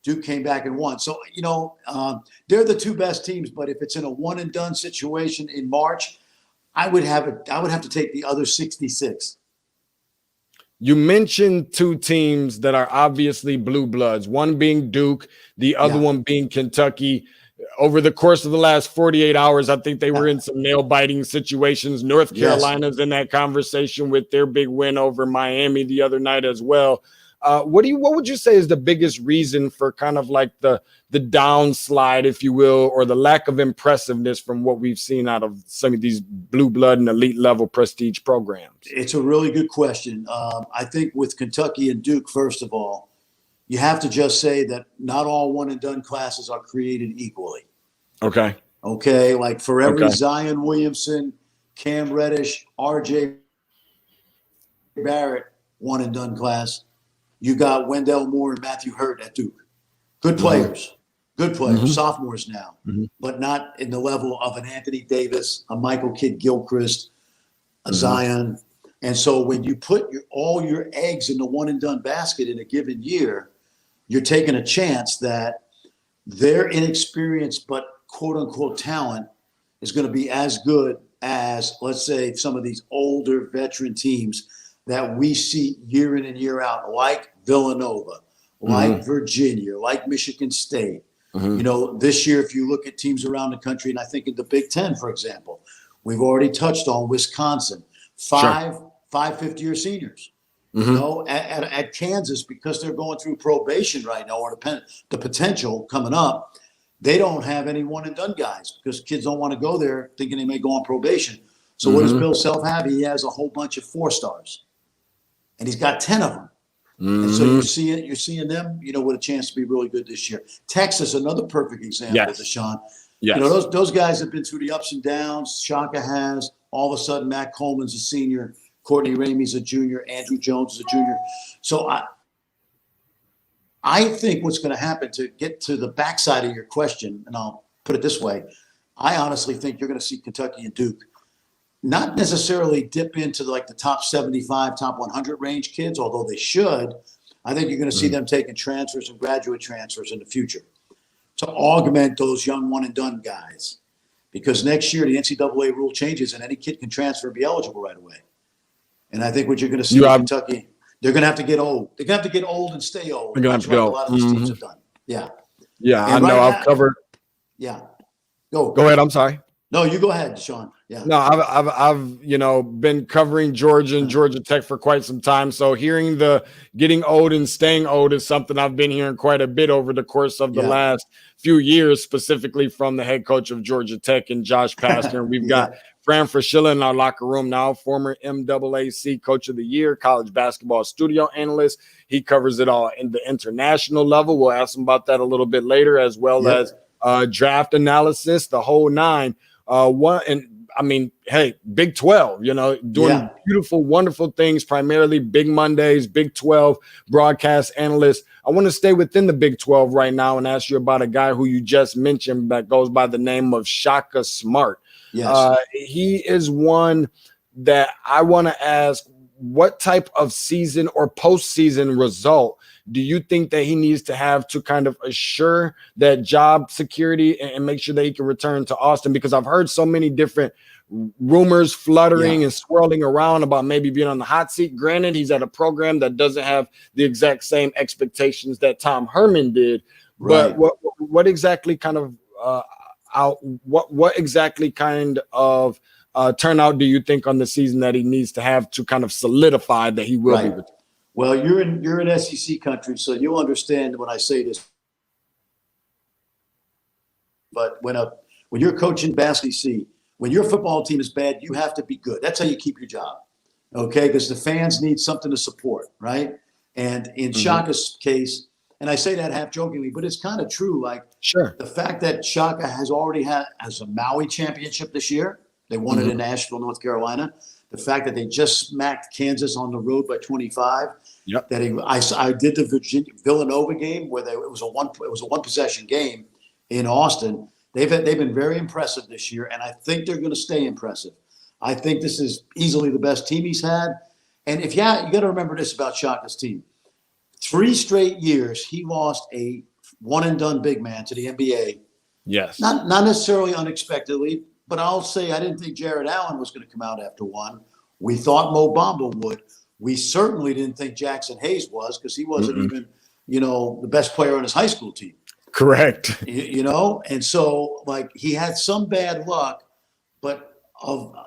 Duke came back and won. So, they're the two best teams, but if it's in a one and done situation in March, I would have to take the other 66.
You mentioned two teams that are obviously blue bloods, one being Duke, the other one being Kentucky. Over the course of the last 48 hours, I think they were in some nail-biting situations. North Carolina's in that conversation with their big win over Miami the other night as well. What would you say is the biggest reason for kind of like the downslide, if you will, or the lack of impressiveness from what we've seen out of some of these blue blood and elite level prestige programs?
It's a really good question. I think with Kentucky and Duke, first of all, you have to just say that not all one and done classes are created equally.
Okay.
Like for every Zion Williamson, Cam Reddish, RJ Barrett one and done class, you got Wendell Moore and Matthew Hurt at Duke. Good players, sophomores now, but not in the level of an Anthony Davis, a Michael Kidd-Gilchrist, a Zion. And so when you put all your eggs in the one and done basket in a given year, you're taking a chance that their inexperienced but quote unquote talent is going to be as good as, let's say, some of these older veteran teams that we see year in and year out, like Villanova, like Virginia, like Michigan State, You know, this year, if you look at teams around the country, and I think in the Big Ten, for example, we've already touched on Wisconsin, five fifth-year seniors. You know, at Kansas, because they're going through probation right now, or the potential coming up, they don't have any one-and-done guys because kids don't want to go there thinking they may go on probation. So what does Bill Self have? He has a whole bunch of 4-stars, and he's got 10 of them. And so you're seeing them, you know, with a chance to be really good this year. Texas, another perfect example, Deshaun. You know, those guys have been through the ups and downs. Shaka has. All of a sudden, Matt Coleman's a senior. Courtney Ramey's a junior. Andrew Jones is a junior. So I think what's going to happen, to get to the backside of your question, and I'll put it this way, I honestly think you're going to see Kentucky and Duke not necessarily dip into like the top 75, top 100 range kids, although they should. I think you're going to see them taking transfers and graduate transfers in the future to augment those young one-and-done guys. Because next year the NCAA rule changes and any kid can transfer and be eligible right away. And I think what you're going to see in Kentucky, they're going to have to get old. They're going to have to get old and stay old.
They're going to have to go.
A lot of these teams have done. Yeah.
Yeah,
and
I know. I've covered.
Yeah.
Go ahead. I'm sorry.
No, you go ahead, Sean. Yeah.
No, I've you know, been covering Georgia and Georgia Tech for quite some time. So hearing the getting old and staying old is something I've been hearing quite a bit over the course of the last few years, specifically from the head coach of Georgia Tech and Josh Pastner. And we've got Fran Fraschilla in our locker room now, former MAAC Coach of the Year, college basketball studio analyst. He covers it all in the international level. We'll ask him about that a little bit later, as well as draft analysis, the whole nine. Hey, Big 12, you know, doing beautiful, wonderful things, primarily Big Mondays, Big 12 broadcast analyst. I want to stay within the Big 12 right now and ask you about a guy who you just mentioned that goes by the name of Shaka Smart.
Yes.
He is one that I want to ask, what type of season or postseason result do you think that he needs to have to kind of assure that job security and make sure that he can return to Austin? Because I've heard so many different rumors fluttering and swirling around about maybe being on the hot seat. Granted, he's at a program that doesn't have the exact same expectations that Tom Herman did. But what exactly kind of what exactly kind of turnout do you think on the season that he needs to have to kind of solidify that he will be returned?
Well, you're in SEC country, so you'll understand when I say this. But when you're coaching basketball, when your football team is bad, you have to be good. That's how you keep your job, okay? Because the fans need something to support, right? And in Shaka's case, and I say that half jokingly, but it's kind of true. Like, the fact that Shaka has a Maui championship this year. They won it in Nashville, North Carolina. The fact that they just smacked Kansas on the road by 25. That I did the Villanova game where it was a one possession game in Austin. They've been very impressive this year, and I think they're going to stay impressive. I think this is easily the best team he's had. And you got to remember this about Shaka's team: 3 straight years he lost a one and done big man to the NBA.
Yes,
not necessarily unexpectedly. But I'll say I didn't think Jared Allen was going to come out after one. We thought Mo Bamba would. We certainly didn't think Jackson Hayes was, because he wasn't even, you know, the best player on his high school team.
Correct.
You know, and so like he had some bad luck, but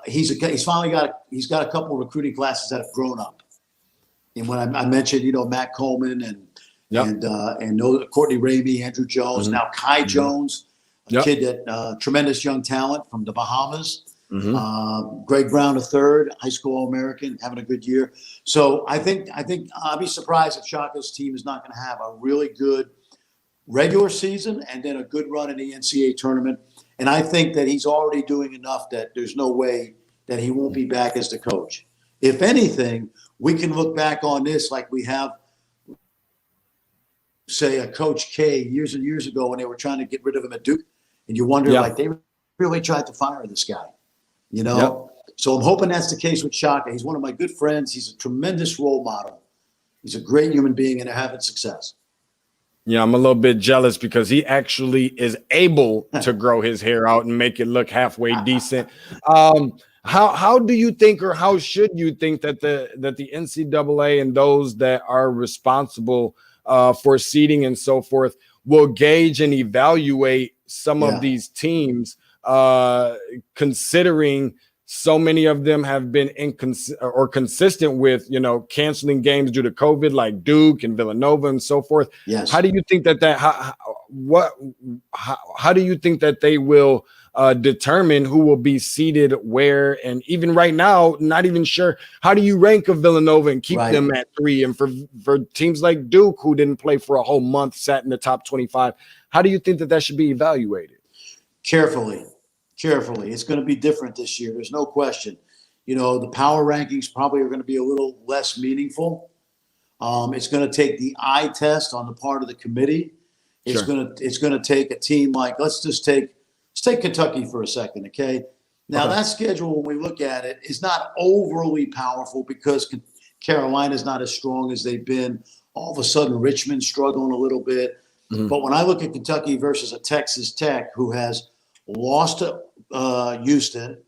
he's got a couple of recruiting classes that have grown up. And when I mentioned, you know, Matt Coleman and Courtney Ramey, Andrew Jones, now Kai Jones. Kid that tremendous young talent from the Bahamas. Greg Brown III, high school All-American, having a good year. So I think I'll be surprised if Shaka's team is not going to have a really good regular season and then a good run in the NCAA tournament. And I think that he's already doing enough that there's no way that he won't be back as the coach. If anything, we can look back on this like we have, say, a Coach K years and years ago when they were trying to get rid of him at Duke. And you wonder, like, they really tried to fire this guy, you know? So I'm hoping that's the case with Shaka. He's one of my good friends. He's a tremendous role model. He's a great human being, and they're having success.
Yeah, I'm a little bit jealous because he actually is able to grow his hair out and make it look halfway decent. How do you think, or how should you think that the NCAA and those that are responsible for seeding and so forth, will gauge and evaluate some of these teams, considering so many of them have been consistent with, canceling games due to COVID, like Duke and Villanova and so forth.
Yes.
How do you think how do you think that they will determine who will be seated where? And even right now, not even sure. How do you rank a Villanova and keep them at 3? And for teams like Duke, who didn't play for a whole month, sat in the top 25, how do you think that should be evaluated?
Carefully. It's going to be different this year. There's no question. The power rankings probably are going to be a little less meaningful. It's going to take the eye test on the part of the committee. It's going to take a team like, let's take Kentucky for a second. Okay. Now that schedule, when we look at it, is not overly powerful because Carolina's not as strong as they've been. All of a sudden, Richmond's struggling a little bit. Mm-hmm. But when I look at Kentucky versus a Texas Tech who has lost to Houston,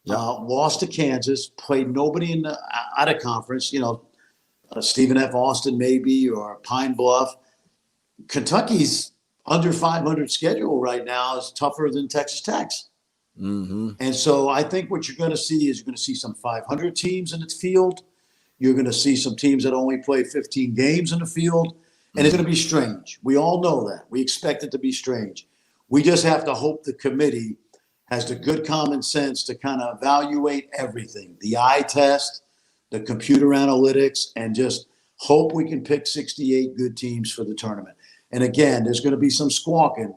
lost to Kansas, played nobody out of conference, Stephen F. Austin maybe, or Pine Bluff. Kentucky's under 500 schedule right now is tougher than Texas Tech's. Mm-hmm. And so I think what you're going to see is some 500 teams in the field. You're going to see some teams that only play 15 games in the field. And it's going to be strange. We all know that. We expect it to be strange. We just have to hope the committee has the good common sense to kind of evaluate everything, the eye test, the computer analytics, and just hope we can pick 68 good teams for the tournament. And again, there's going to be some squawking,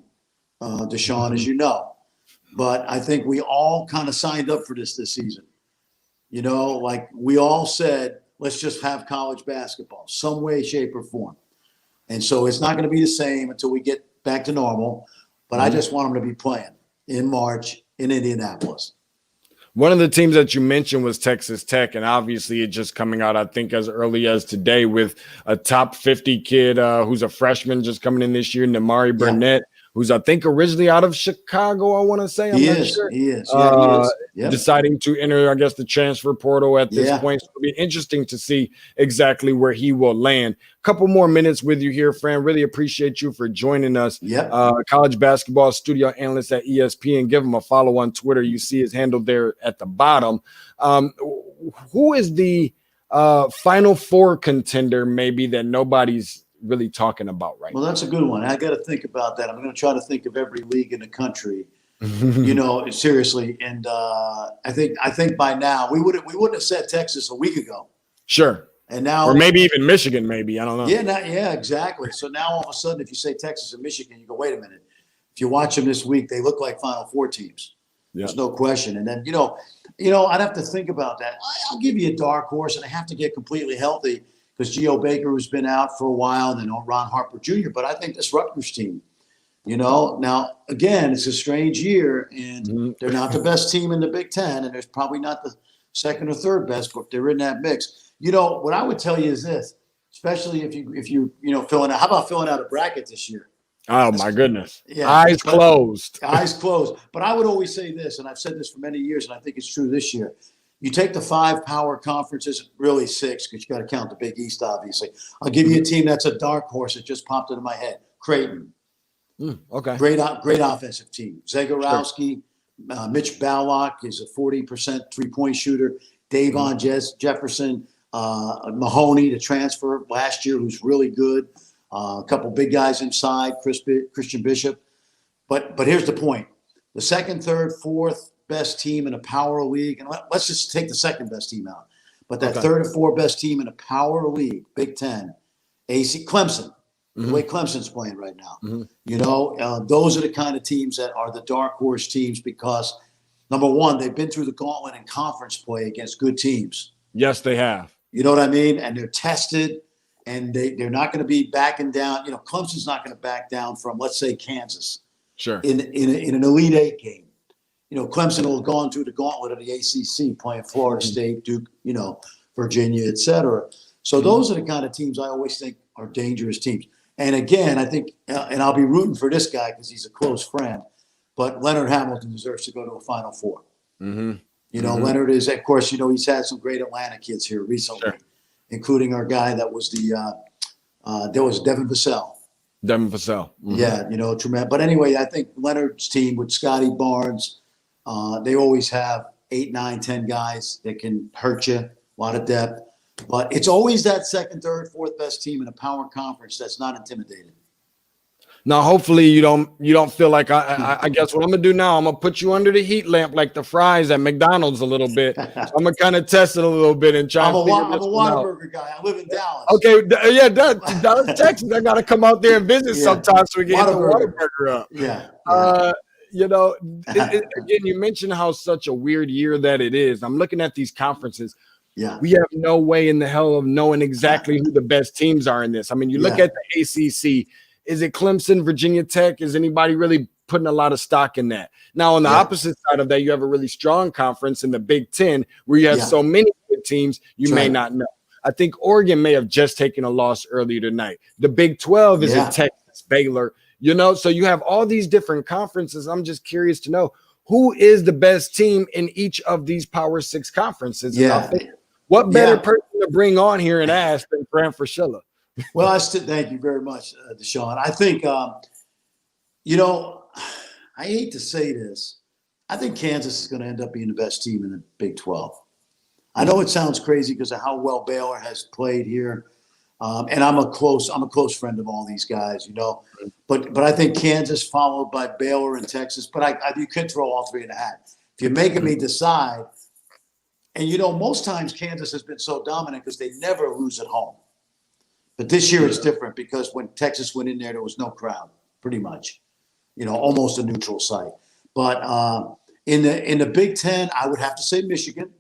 Deshaun, as you know. But I think we all kind of signed up for this season. Like we all said, let's just have college basketball, some way, shape, or form. And so it's not going to be the same until we get back to normal. But I just want them to be playing in March in Indianapolis.
One of the teams that you mentioned was Texas Tech, and obviously it's just coming out, I think, as early as today with a top 50 kid who's a freshman just coming in this year, Namari Burnett, who's, I think, originally out of Chicago, I want to say.
He is. He is. Yeah, he is. Yep.
Deciding to enter, I guess, the transfer portal at this point. So it'll be interesting to see exactly where he will land. A couple more minutes with you here, Fran. Really appreciate you for joining us.
Yep.
College basketball studio analyst at ESPN. Give him a follow on Twitter. You see his handle there at the bottom. Who is the Final Four contender maybe that nobody's really talking about right now?
Well, that's a good one. I got to think about that. I'm going to try to think of every league in the country, seriously. And I think by now we wouldn't have said Texas a week ago.
Sure.
And now,
or maybe even Michigan, maybe. I don't know.
Yeah, exactly. So now all of a sudden, if you say Texas and Michigan, you go, wait a minute. If you watch them this week, they look like Final Four teams. There's no question. And then, I'd have to think about that. I'll give you a dark horse, and I have to get completely healthy because Geo Baker has been out for a while, and then Ron Harper Jr. But I think this Rutgers team, now, again, it's a strange year, and they're not the best team in the Big Ten, and there's probably not the second or third best, but they're in that mix. What I would tell you is this, especially if you filling out, how about filling out a bracket this year?
Oh, my goodness. Yeah, Eyes closed.
But I would always say this, and I've said this for many years, and I think it's true this year. You take the 5 power conferences, really 6, because you got to count the Big East, obviously. I'll give you a team that's a dark horse that just popped into my head. Creighton.
Okay.
Great offensive team. Zagorowski, Mitch Ballock is a 40% three-point shooter. Davon Jefferson, Mahoney, the transfer last year, who's really good. A couple big guys inside, Christian Bishop. But here's the point. The second, third, fourth best team in a power league, and let's just take the second best team out. But that third or fourth best team in a power league, Big Ten, Clemson, the way Clemson's playing right now. Those are the kind of teams that are the dark horse teams because, number one, they've been through the gauntlet in conference play against good teams.
Yes, they have.
You know what I mean? And they're tested. And they're not going to be backing down. Clemson's not going to back down from, let's say, Kansas.
Sure.
In an Elite Eight game. Clemson will have gone through the gauntlet of the ACC, playing Florida State, Duke, Virginia, et cetera. So those are the kind of teams I always think are dangerous teams. And again, I think, and I'll be rooting for this guy because he's a close friend, but Leonard Hamilton deserves to go to a Final Four. Leonard is, of course, he's had some great Atlanta kids here recently. Sure. Including our guy that was there was Devin Vassell.
Devin Vassell.
Yeah, tremendous. But anyway, I think Leonard's team with Scotty Barnes, they always have 8, 9, 10 guys that can hurt you, a lot of depth. But it's always that second, third, fourth best team in a power conference that's not intimidating.
Now, hopefully you don't feel like I guess what I'm gonna do now, I'm gonna put you under the heat lamp like the fries at McDonald's a little bit. So I'm gonna kind of test it a little bit and try. I'm a
Whataburger guy. I live in Dallas.
Okay, yeah, Dallas, Texas. I gotta come out there and visit sometime so we can get the Whataburger up.
Yeah.
Again, you mentioned how such a weird year that it is. I'm looking at these conferences.
Yeah,
we have no way in the hell of knowing exactly who the best teams are in this. I mean, you look at the ACC. Is it Clemson, Virginia Tech? Is anybody really putting a lot of stock in that? Now, on the opposite side of that, you have a really strong conference in the Big Ten where you have so many good teams you may not know. I think Oregon may have just taken a loss earlier tonight. The Big 12 is in Texas, Baylor. So you have all these different conferences. I'm just curious to know who is the best team in each of these Power 6 conferences.
Yeah.
What better person to bring on here and ask than Fran Fraschilla?
Well, thank you very much, Deshaun. I think, I hate to say this. I think Kansas is going to end up being the best team in the Big 12. I know it sounds crazy because of how well Baylor has played here. And I'm a close friend of all these guys, But I think Kansas followed by Baylor and Texas. But you could throw all three in a hat. If you're making me decide, and most times Kansas has been so dominant because they never lose at home. But this year it's different because when Texas went in there was no crowd, pretty much, almost a neutral site. But in the Big Ten, I would have to say Michigan.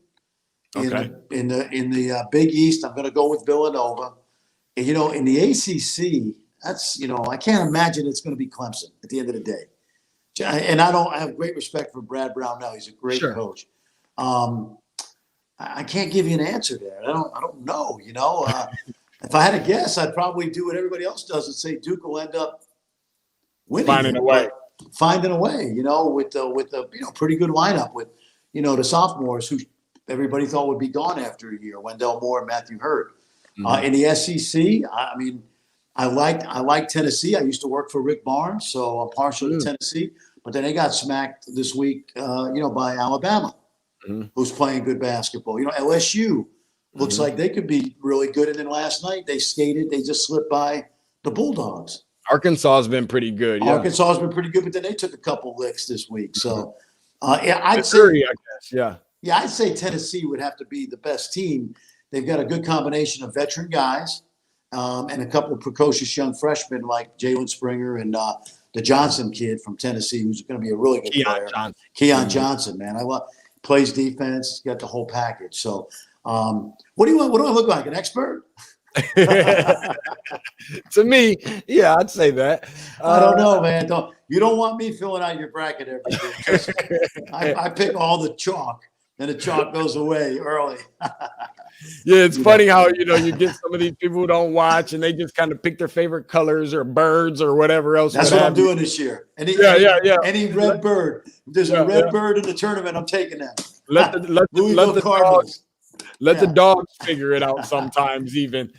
Okay.
In the Big East, I'm going to go with Villanova. And, in the ACC, that's I can't imagine it's going to be Clemson at the end of the day. And I have great respect for Brad Brownell. He's a great coach. I can't give you an answer there. I don't know. If I had to guess, I'd probably do what everybody else does and say Duke will end up winning.
Finding a way,
with the pretty good lineup with, the sophomores who everybody thought would be gone after a year, Wendell Moore and Matthew Hurt. In the SEC, I like Tennessee. I used to work for Rick Barnes, so I'm partial to Tennessee. But then they got smacked this week, by Alabama, who's playing good basketball. LSU looks like they could be really good. And then last night they just slipped by the Bulldogs.
Arkansas has been pretty good. Yeah.
Arkansas has been pretty good, but then they took a couple licks this week. So
I'd say
Tennessee would have to be the best team. They've got a good combination of veteran guys and a couple of precocious young freshmen like Jalen Springer and the Johnson kid from Tennessee, who's going to be a really good player. Keon Johnson, man. Plays defense. He's got the whole package. So what do I look like? An expert?
To me, yeah, I'd say that.
I don't know, man. You don't want me filling out your bracket every day. I pick all the chalk, and the chalk goes away early.
Yeah, it's funny how you get some of these people who don't watch and they just kind of pick their favorite colors or birds or whatever else.
That's what I'm doing this year. Any red bird. If there's a red bird in the tournament, I'm taking that.
Let the dogs figure it out sometimes even.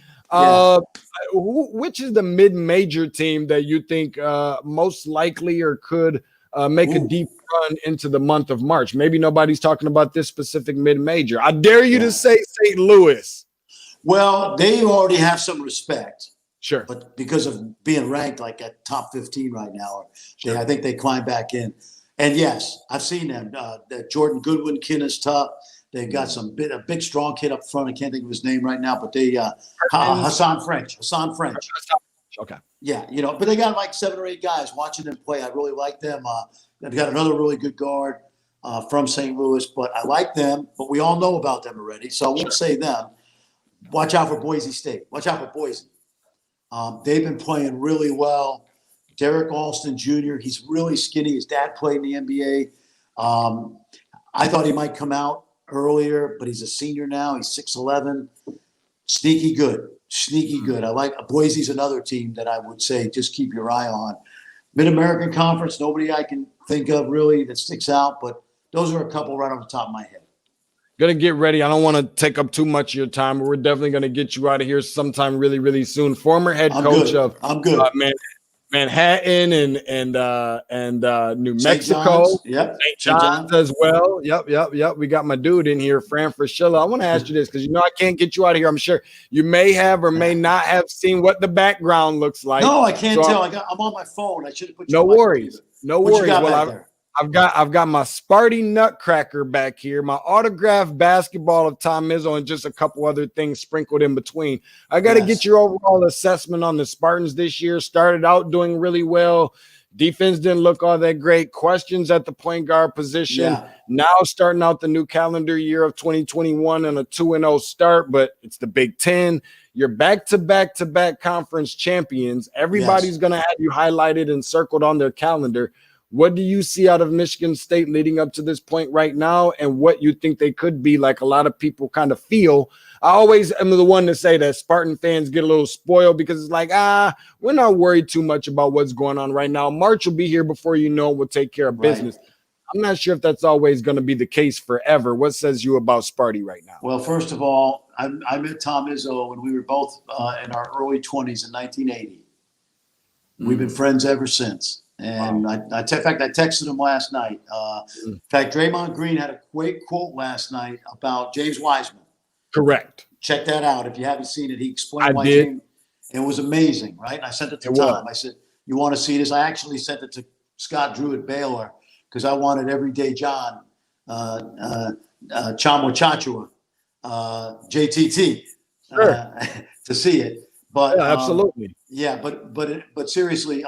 Which is the mid-major team that you think most likely or could make a deep run into the month of March? Maybe nobody's talking about this specific mid-major. I dare you to say St. Louis.
Well, they already have some respect.
Sure.
But because of being ranked like at top 15 right now, I think they climb back in. And yes, I've seen them. The Jordan Goodwin kid is tough. They've got a big, strong kid up front. I can't think of his name right now, but they Hassan French.
Okay.
Yeah, but they got like 7 or 8 guys watching them play. I really like them. They've got another really good guard from St. Louis, but I like them. But we all know about them already, so I won't say them. Watch out for Boise State. Watch out for Boise. They've been playing really well. Derek Alston Jr., he's really skinny. His dad played in the NBA. I thought he might come out earlier, but he's a senior now. He's 6'11". Sneaky good. I like Boise's another team that I would say just keep your eye on. Mid-American Conference, nobody I can think of really that sticks out, but those are a couple right off the top of my head.
Gonna get ready. I don't want to take up too much of your time, but we're definitely gonna get you out of here sometime really, really soon. Former head coach of Manhattan and New
St.
Mexico.
John's. Yep.
St. John's as well. Yep. We got my dude in here, Fran Frashilla. I want to ask you this because I can't get you out of here. I'm sure you may have or may not have seen what the background looks like.
No, I can't tell. I'm on my phone. I should have put you.
No worries. No
what
worries.
You got back there?
I've got my Sparty Nutcracker back here, my autographed basketball of Tom Izzo, and just a couple other things sprinkled in between. I got to get your overall assessment on the Spartans this year. Started out doing really well. Defense didn't look all that great. Questions at the point guard position. Yeah. Now starting out the new calendar year of 2021 and a 2-0 start, but it's the Big Ten. You're back-to-back conference champions. Everybody's going to have you highlighted and circled on their calendar. What do you see out of Michigan State leading up to this point right now, and what you think they could be, like a lot of people kind of feel? I always am the one to say that Spartan fans get a little spoiled because it's like, we're not worried too much about what's going on right now. March will be here before you know we'll take care of business. Right. I'm not sure if that's always going to be the case forever. What says you about Sparty right now?
Well, first of all, I met Tom Izzo when we were both in our early 20s in 1980. We've been friends ever since. And wow. In fact, I texted him last night. In fact, Draymond Green had a great quote last night about James Wiseman.
Correct.
Check that out. If you haven't seen it, he explained why James. It was amazing, right? And I sent it to Tom. I said, you want to see this? I actually sent it to Scott Drew at Baylor because I wanted Everyday John, Chamo Chachua, JTT to see it. But
absolutely.
But seriously,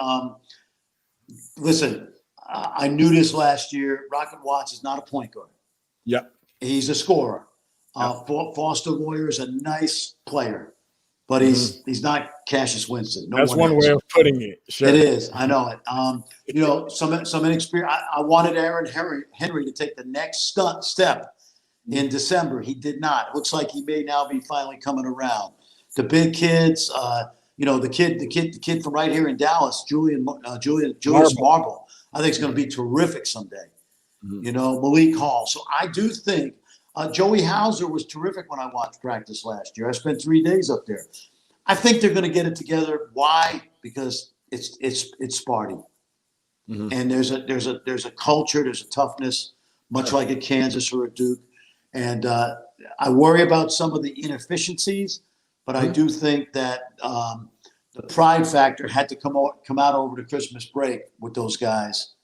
listen, I knew this last year. Rocket Watts is not a point guard.
Yep.
He's a scorer. Foster Loyer is a nice player, but he's not Cassius Winston.
That's one way of putting it. Sure.
It is. I know it. Some inexperience. I wanted Aaron Henry to take the next step in December. He did not. It looks like he may now be finally coming around. The big kids, the kid from right here in Dallas, Julius Marble, I think is going to be terrific someday. Malik Hall. So I do think Joey Hauser was terrific when I watched practice last year. I spent 3 days up there. I think they're going to get it together. Why? Because it's Sparty, and there's a culture, there's a toughness, much like at Kansas or at Duke, and I worry about some of the inefficiencies. But I do think that the pride factor had to come out over the Christmas break with those guys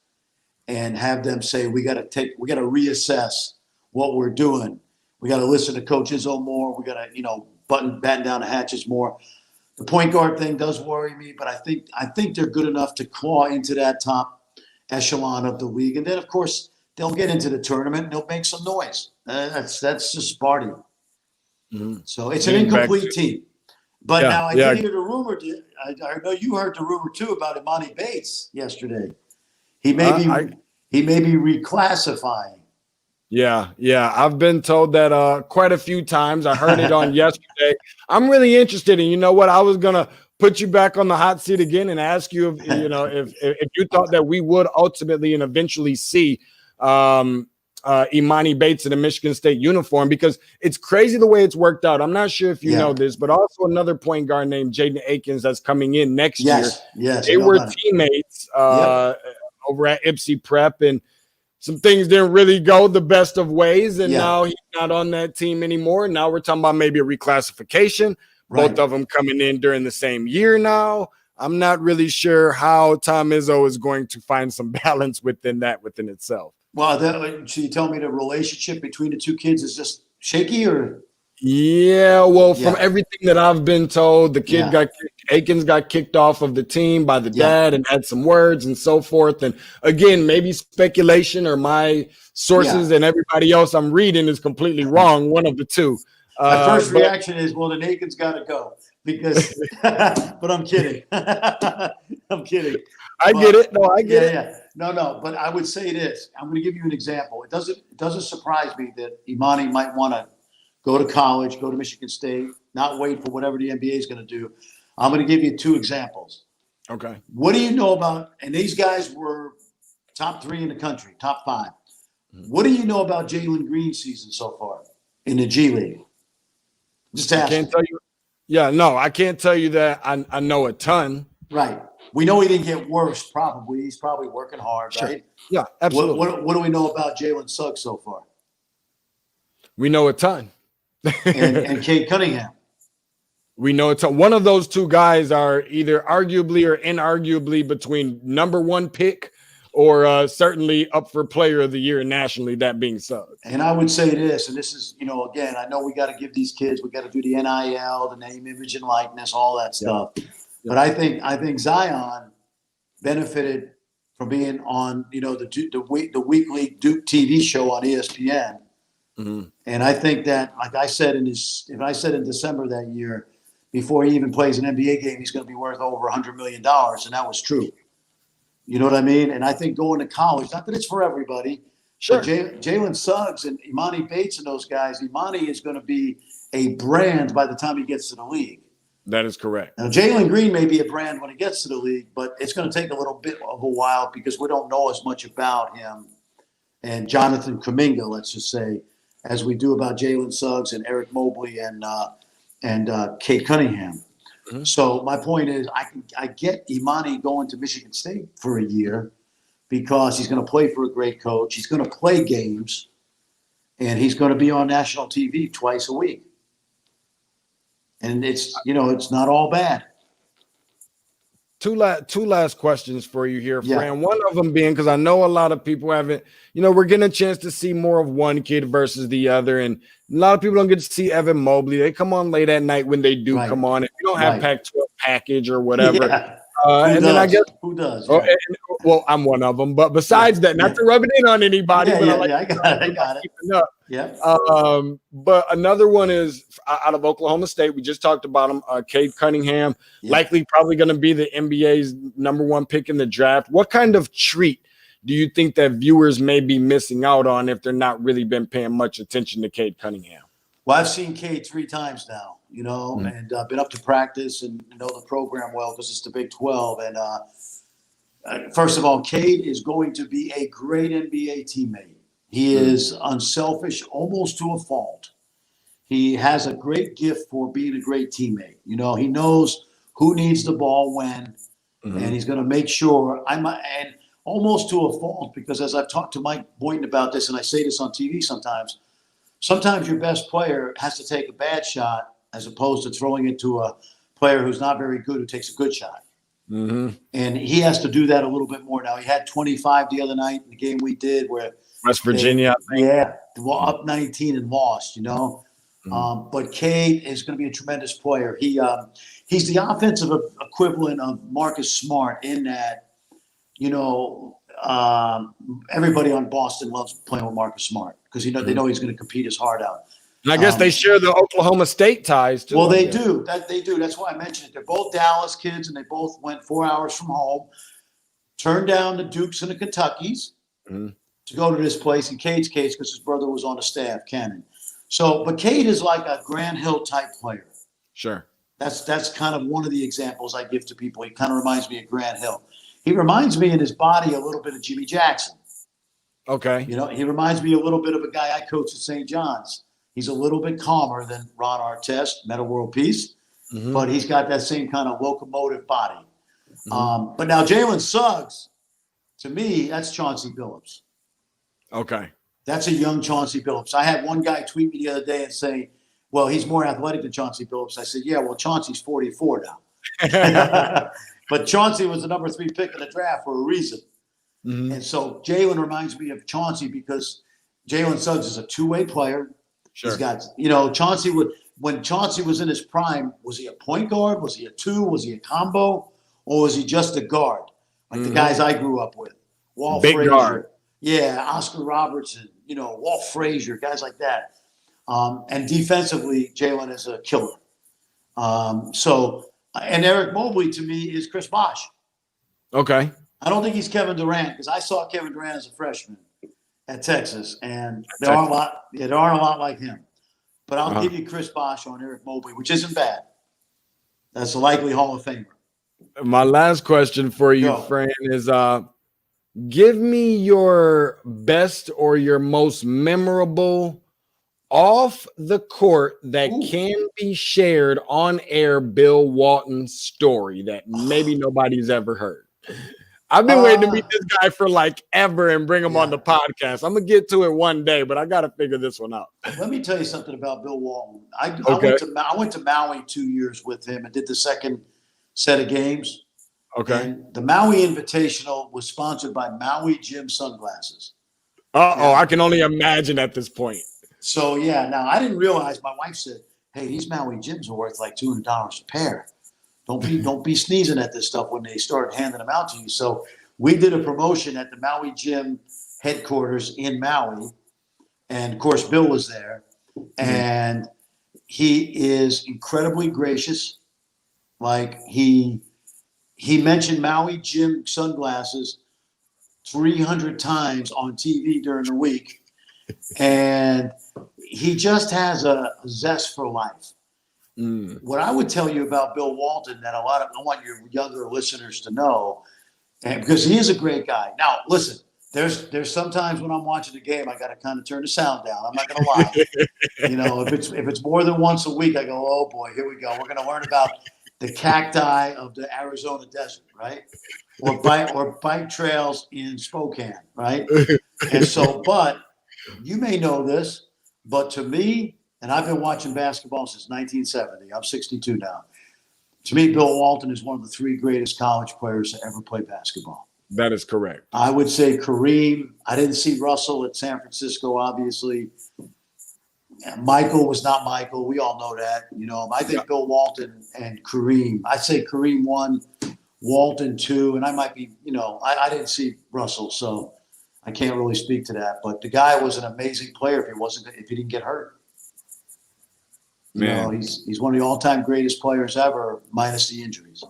and have them say, we got to reassess what we're doing. We got to listen to Coach Izzo more. We got to, batten down the hatches more. The point guard thing does worry me, but I think they're good enough to claw into that top echelon of the league. And then, of course, they'll get into the tournament and they'll make some noise. That's just Sparty. So it's an incomplete team. But now I did hear the rumor. I know you heard the rumor too about Imani Bates yesterday. He may be reclassifying.
Yeah. I've been told that quite a few times. I heard it on yesterday. I'm really interested in. You know what? I was gonna put you back on the hot seat again and ask you if you thought that we would ultimately and eventually see Imani Bates in a Michigan State uniform, because it's crazy the way it's worked out. I'm not sure if you know this, but also another point guard named Jaden Akins that's coming in next year.
Yes,
they were teammates over at Ipsy Prep, and some things didn't really go the best of ways, and now he's not on that team anymore. Now we're talking about maybe a reclassification. Right. Both of them coming in during the same year now. I'm not really sure how Tom Izzo is going to find some balance within itself.
Well, so you tell me the relationship between the two kids is just shaky, or?
Yeah, well, from everything that I've been told, the kid Akins got kicked off of the team by the dad and had some words and so forth. And again, maybe speculation or my sources and everybody else I'm reading is completely wrong. One of the two.
My first reaction is, well, then Akins got to go because, but I'm kidding. I'm kidding.
I get it. No, I get it.
Yeah. No. But I would say this. I'm going to give you an example. It doesn't surprise me that Imani might want to go to college, go to Michigan State, not wait for whatever the NBA is going to do. I'm going to give you two examples.
Okay.
What do you know about? And these guys were top 3 in the country, top 5. What do you know about Jalen Green's season so far in the G League? Just ask.
I can't tell you. Yeah, no, I can't tell you that I know a ton.
Right. We know he didn't get worse. Probably he's probably working hard,
Sure.
right?
Yeah, absolutely.
What do we know about Jalen Suggs so far?
We know a ton.
and Cade Cunningham.
We know a ton. One of those two guys are either arguably or inarguably between number one pick or certainly up for player of the year nationally, that being Suggs.
And I would say this, and this is, again, I know we got to give these kids, we got to do the NIL, the name, image, and likeness, all that stuff. Yeah. But I think Zion benefited from being on, the weekly Duke TV show on ESPN. Mm-hmm. And I think that, like I said in December that year, before he even plays an NBA game, he's going to be worth over $100 million, and that was true. You know what I mean? And I think going to college, not that it's for everybody, sure. But Jalen Suggs and Imani Bates and those guys, Imani is going to be a brand by the time he gets to the league.
That is correct.
Now, Jalen Green may be a brand when he gets to the league, but it's going to take a little bit of a while because we don't know as much about him and Jonathan Kuminga, let's just say, as we do about Jalen Suggs and Eric Mobley and Cade Cunningham. Mm-hmm. So my point is, I get Imani going to Michigan State for a year because he's going to play for a great coach. He's going to play games, and he's going to be on national TV twice a week. And it's not all bad.
Two last questions for you here, Fran. Yeah. One of them being, because I know a lot of people haven't, we're getting a chance to see more of one kid versus the other. And a lot of people don't get to see Evan Mobley. They come on late at night when they do come on. If you don't have Pac-12 package or whatever. Yeah. Then I guess
who does?
Yeah. Well, I'm one of them. But besides that, not to rub it in on anybody.
I got it.
Yeah. But another one is out of Oklahoma State. We just talked about him. Cade Cunningham, likely probably going to be the NBA's number one pick in the draft. What kind of treat do you think that viewers may be missing out on if they're not really been paying much attention to Cade Cunningham?
Well, I've seen Cade 3 times now, and been up to practice and know the program well because it's the Big 12. And first of all, Cade is going to be a great NBA teammate. He is unselfish almost to a fault. He has a great gift for being a great teammate. He knows who needs the ball when, and he's going to make sure and almost to a fault, because as I've talked to Mike Boynton about this, and I say this on TV sometimes your best player has to take a bad shot as opposed to throwing it to a player who's not very good who takes a good shot. Mm-hmm. And he has to do that a little bit more now. He had 25 the other night in the game we did where
West Virginia.
Up 19 and lost, Mm-hmm. But Cade is going to be a tremendous player. He's the offensive equivalent of Marcus Smart in that, everybody on Boston loves playing with Marcus Smart because they know he's going to compete his heart out.
And I guess they share the Oklahoma State ties too.
Well, they do. They do. That's why I mentioned it. They're both Dallas kids, and they both went 4 hours from home, turned down the Dukes and the Kentuckys to go to this place. In Cade's case, because his brother was on the staff, Cannon. But Cade is like a Grant Hill type player.
Sure.
That's kind of one of the examples I give to people. He kind of reminds me of Grant Hill. He reminds me in his body a little bit of Jimmy Jackson.
Okay.
He reminds me a little bit of a guy I coached at St. John's. He's a little bit calmer than Ron Artest, Metta World Peace, but he's got that same kind of locomotive body. Mm-hmm. But now Jalen Suggs, to me, that's Chauncey Billups.
Okay.
That's a young Chauncey Billups. I had one guy tweet me the other day and say, well, he's more athletic than Chauncey Billups. I said, yeah, well, Chauncey's 44 now. But Chauncey was the number 3 pick in the draft for a reason. Mm-hmm. And so Jalen reminds me of Chauncey because Jalen Suggs is a two-way player. Sure. He's got, Chauncey when Chauncey was in his prime, was he a point guard? Was he a 2? Was he a combo? Or was he just a guard? Like the guys I grew up with. Walt
Big
Frazier.
Guard.
Yeah, Oscar Robertson, Walt Frazier, guys like that. And defensively, Jalen is a killer. And Eric Mobley, to me, is Chris Bosh.
Okay.
I don't think he's Kevin Durant because I saw Kevin Durant as a freshman at Texas, and there aren't a lot like him. But I'll give you Chris Bosh on Eric Mobley, which isn't bad. That's a likely Hall of Famer.
My last question for you, Fran, is give me your best or your most memorable off the court that
Ooh.
can be shared on air Bill Walton story that maybe nobody's ever heard? I've been waiting to meet this guy for like ever and bring him on the podcast. I'm gonna get to it one day, but I gotta figure this one out.
Let me tell you something about Bill Walton. I went to Maui 2 years with him and did the second set of games.
Okay.
And the Maui Invitational was sponsored by Maui Gym Sunglasses.
I can only imagine at this point.
So yeah, now I didn't realize. My wife said, "Hey, these Maui gyms are worth like $200 a pair. Don't be sneezing at this stuff when they start handing them out to you." So we did a promotion at the Maui Gym headquarters in Maui, and of course Bill was there, and he is incredibly gracious. Like he mentioned Maui Gym Sunglasses 300 times on TV during the week. And he just has a zest for life. What I would tell you about Bill Walton that I want your younger listeners to know, and because he is a great guy. Now, listen, there's sometimes when I'm watching the game, I got to kind of turn the sound down. I'm not going to lie. You know, if it's more than once a week, I go, oh boy, here we go. We're going to learn about the cacti of the Arizona desert, right? Or bike trails in Spokane, right? And so, but you may know this, but to me, and I've been watching basketball since 1970. I'm 62 now. To me, Bill Walton is one of the three greatest college players to ever play basketball.
That is correct.
I would say Kareem. I didn't see Russell at San Francisco, obviously. Michael was not Michael. We all know that. You know, I think Bill Walton and Kareem. I'd say Kareem 1, Walton 2, and I might be, you know, I didn't see Russell, so I can't really speak to that. But the guy was an amazing player if he didn't get hurt.
Man,
you know, he's one of the all-time greatest players ever, minus the injuries.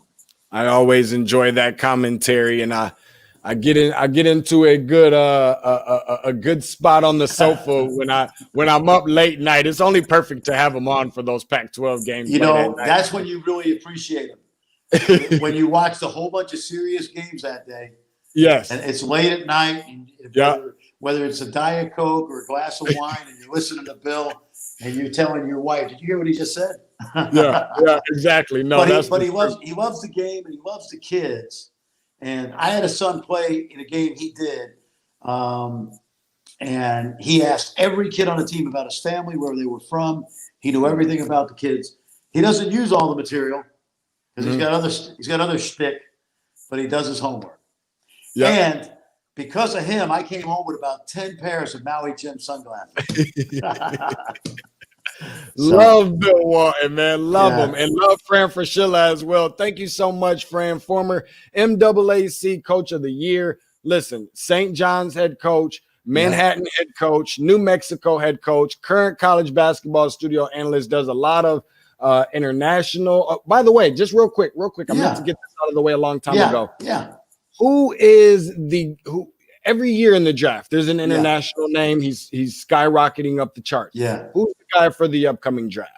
I always enjoy that commentary, and I get into a good spot on the sofa when I'm up late night. It's only perfect to have him on for those Pac-12 games.
You know, that's when you really appreciate him. When you watch the whole bunch of serious games that day.
Yes.
And it's late at night, and whether it's a Diet Coke or a glass of wine, and you're listening to Bill, and you're telling your wife, "Did you hear what he just said?"
yeah, exactly. No,
but he loves the game, and he loves the kids. And I had a son play in a game he did, and he asked every kid on the team about his family, where they were from. He knew everything about the kids. He doesn't use all the material because he's got other shtick, but he does his homework. Yeah. And because of him, I came home with about 10 pairs of Maui Gym sunglasses.
Love Bill Walton, man. Love him. And love Fran Fraschilla as well. Thank you so much, Fran. Former MAAC Coach of the Year. Listen, St. John's head coach, Manhattan head coach, New Mexico head coach, current college basketball studio analyst, does a lot of international. By the way, just real quick. I meant to get this out of the way a long time ago.
Yeah.
Who every year in the draft, there's an international name. He's skyrocketing up the charts.
Yeah.
Who's the guy for the upcoming draft?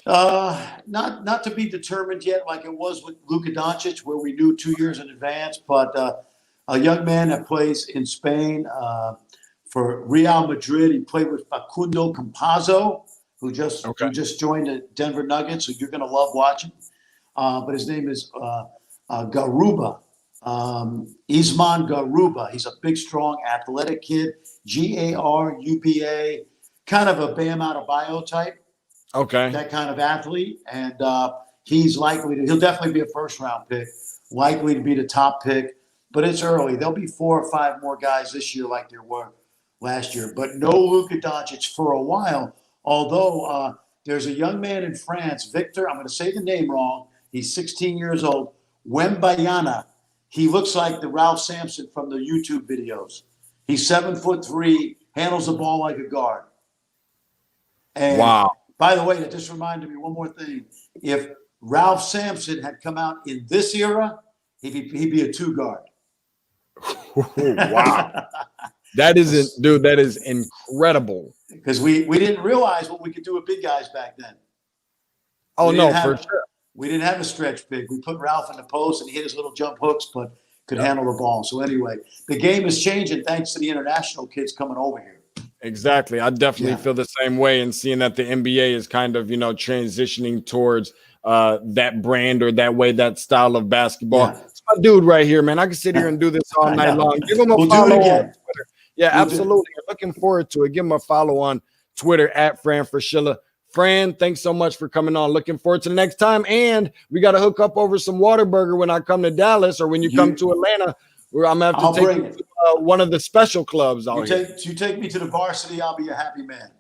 Not to be determined yet, like it was with Luka Doncic, where we knew 2 years in advance, but a young man that plays in Spain for Real Madrid. He played with Facundo Campazzo, who just joined the Denver Nuggets, who you're going to love watching. But his name is Garuba. Isman Garuba. He's a big, strong, athletic kid. Garuba, kind of a Bam Adebayo type.
Okay.
That kind of athlete. And he'll definitely be a first-round pick, likely to be the top pick. But it's early. There'll be 4 or 5 more guys this year like there were last year. But no Luka Doncic for a while, although there's a young man in France, Victor, I'm going to say the name wrong. He's 16 years old, Wembayana. He looks like the Ralph Sampson from the YouTube videos. He's 7'3", handles the ball like a guard. And
wow.
By the way, that just reminded me one more thing. If Ralph Sampson had come out in this era, he'd be a 2 guard.
Wow. That is incredible.
Because we didn't realize what we could do with big guys back then.
Oh, no, for sure.
We didn't have a stretch big. We put Ralph in the post and he hit his little jump hooks, but could handle the ball. So anyway, the game is changing thanks to the international kids coming over here.
Exactly. I definitely feel the same way, and seeing that the NBA is kind of, transitioning towards that brand or that way, that style of basketball.
Yeah.
It's my dude right here, man. I can sit here and do this all night long. Give him a follow on Twitter. Yeah, absolutely. Looking forward to it. Give him a follow on Twitter at Fran Frashilla. Fran, thanks so much for coming on. Looking forward to the next time. And we got to hook up over some Whataburger when I come to Dallas, or when you come to Atlanta, where I'm going to have to take you to one of the special clubs out here.
You take me to the varsity, I'll be a happy man.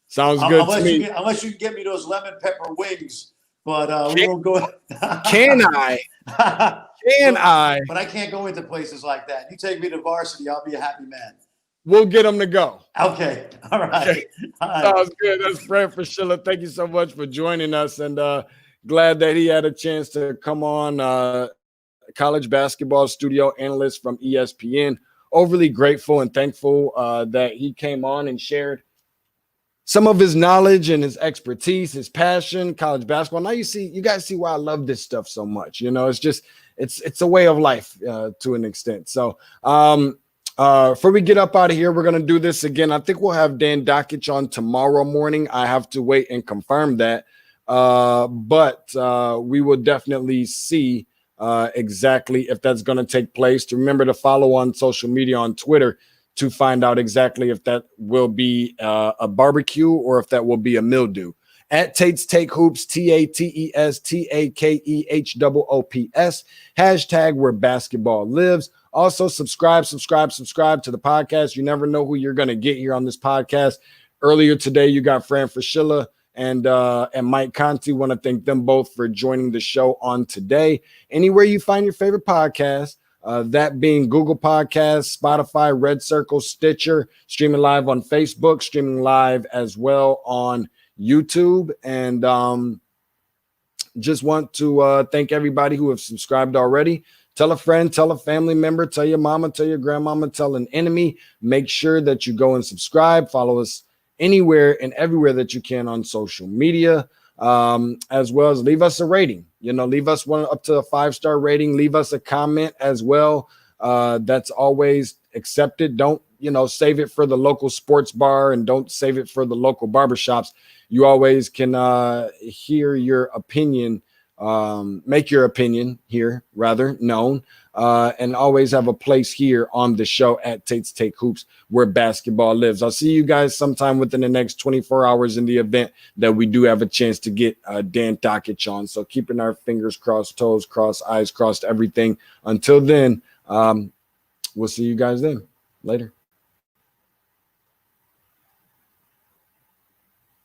Sounds good to me.
Unless you can get me those lemon pepper wings, but we won't go.
Can I?
But I can't go into places like that. You take me to varsity, I'll be a happy man.
We'll get them to go.
Okay. All right.
Okay. Sounds good. That's Fran Frashilla. Thank you so much for joining us, and glad that he had a chance to come on. College basketball studio analyst from ESPN. Overly grateful and thankful that he came on and shared some of his knowledge and his expertise, his passion, college basketball. Now you guys see why I love this stuff so much. It's just it's a way of life to an extent. So before we get up out of here, we're going to do this again. I think we'll have Dan Dockich on tomorrow morning. I have to wait and confirm that. But we will definitely see exactly if that's going to take place. To remember to follow on social media on Twitter to find out exactly if that will be a barbecue or if that will be a mildew. At Tate's Take Hoops, TATESTAKEHOOPS, hashtag where basketball lives. Also, subscribe to the podcast. You never know who you're going to get here on this podcast. Earlier today, you got Fran Fraschilla and Mike Conti. Want to thank them both for joining the show on today. Anywhere you find your favorite podcast, that being Google Podcasts, Spotify, Red Circle, Stitcher, streaming live on Facebook, streaming live as well on YouTube. And just want to thank everybody who have subscribed already. Tell a friend, tell a family member, tell your mama, tell your grandmama, tell an enemy. Make sure that you go and subscribe. Follow us anywhere and everywhere that you can on social media, as well as leave us a rating. Leave us one up to a 5-star rating. Leave us a comment as well. That's always accepted. Don't save it for the local sports bar, and don't save it for the local barbershops. You always can hear your opinion, make your opinion here rather known, and always have a place here on the show at Tate's Take Hoops, where basketball lives. I'll see you guys sometime within the next 24 hours in the event that we do have a chance to get Dan Dockich on. So keeping our fingers crossed, toes crossed, eyes crossed, everything. Until then, we'll see you guys then. Later.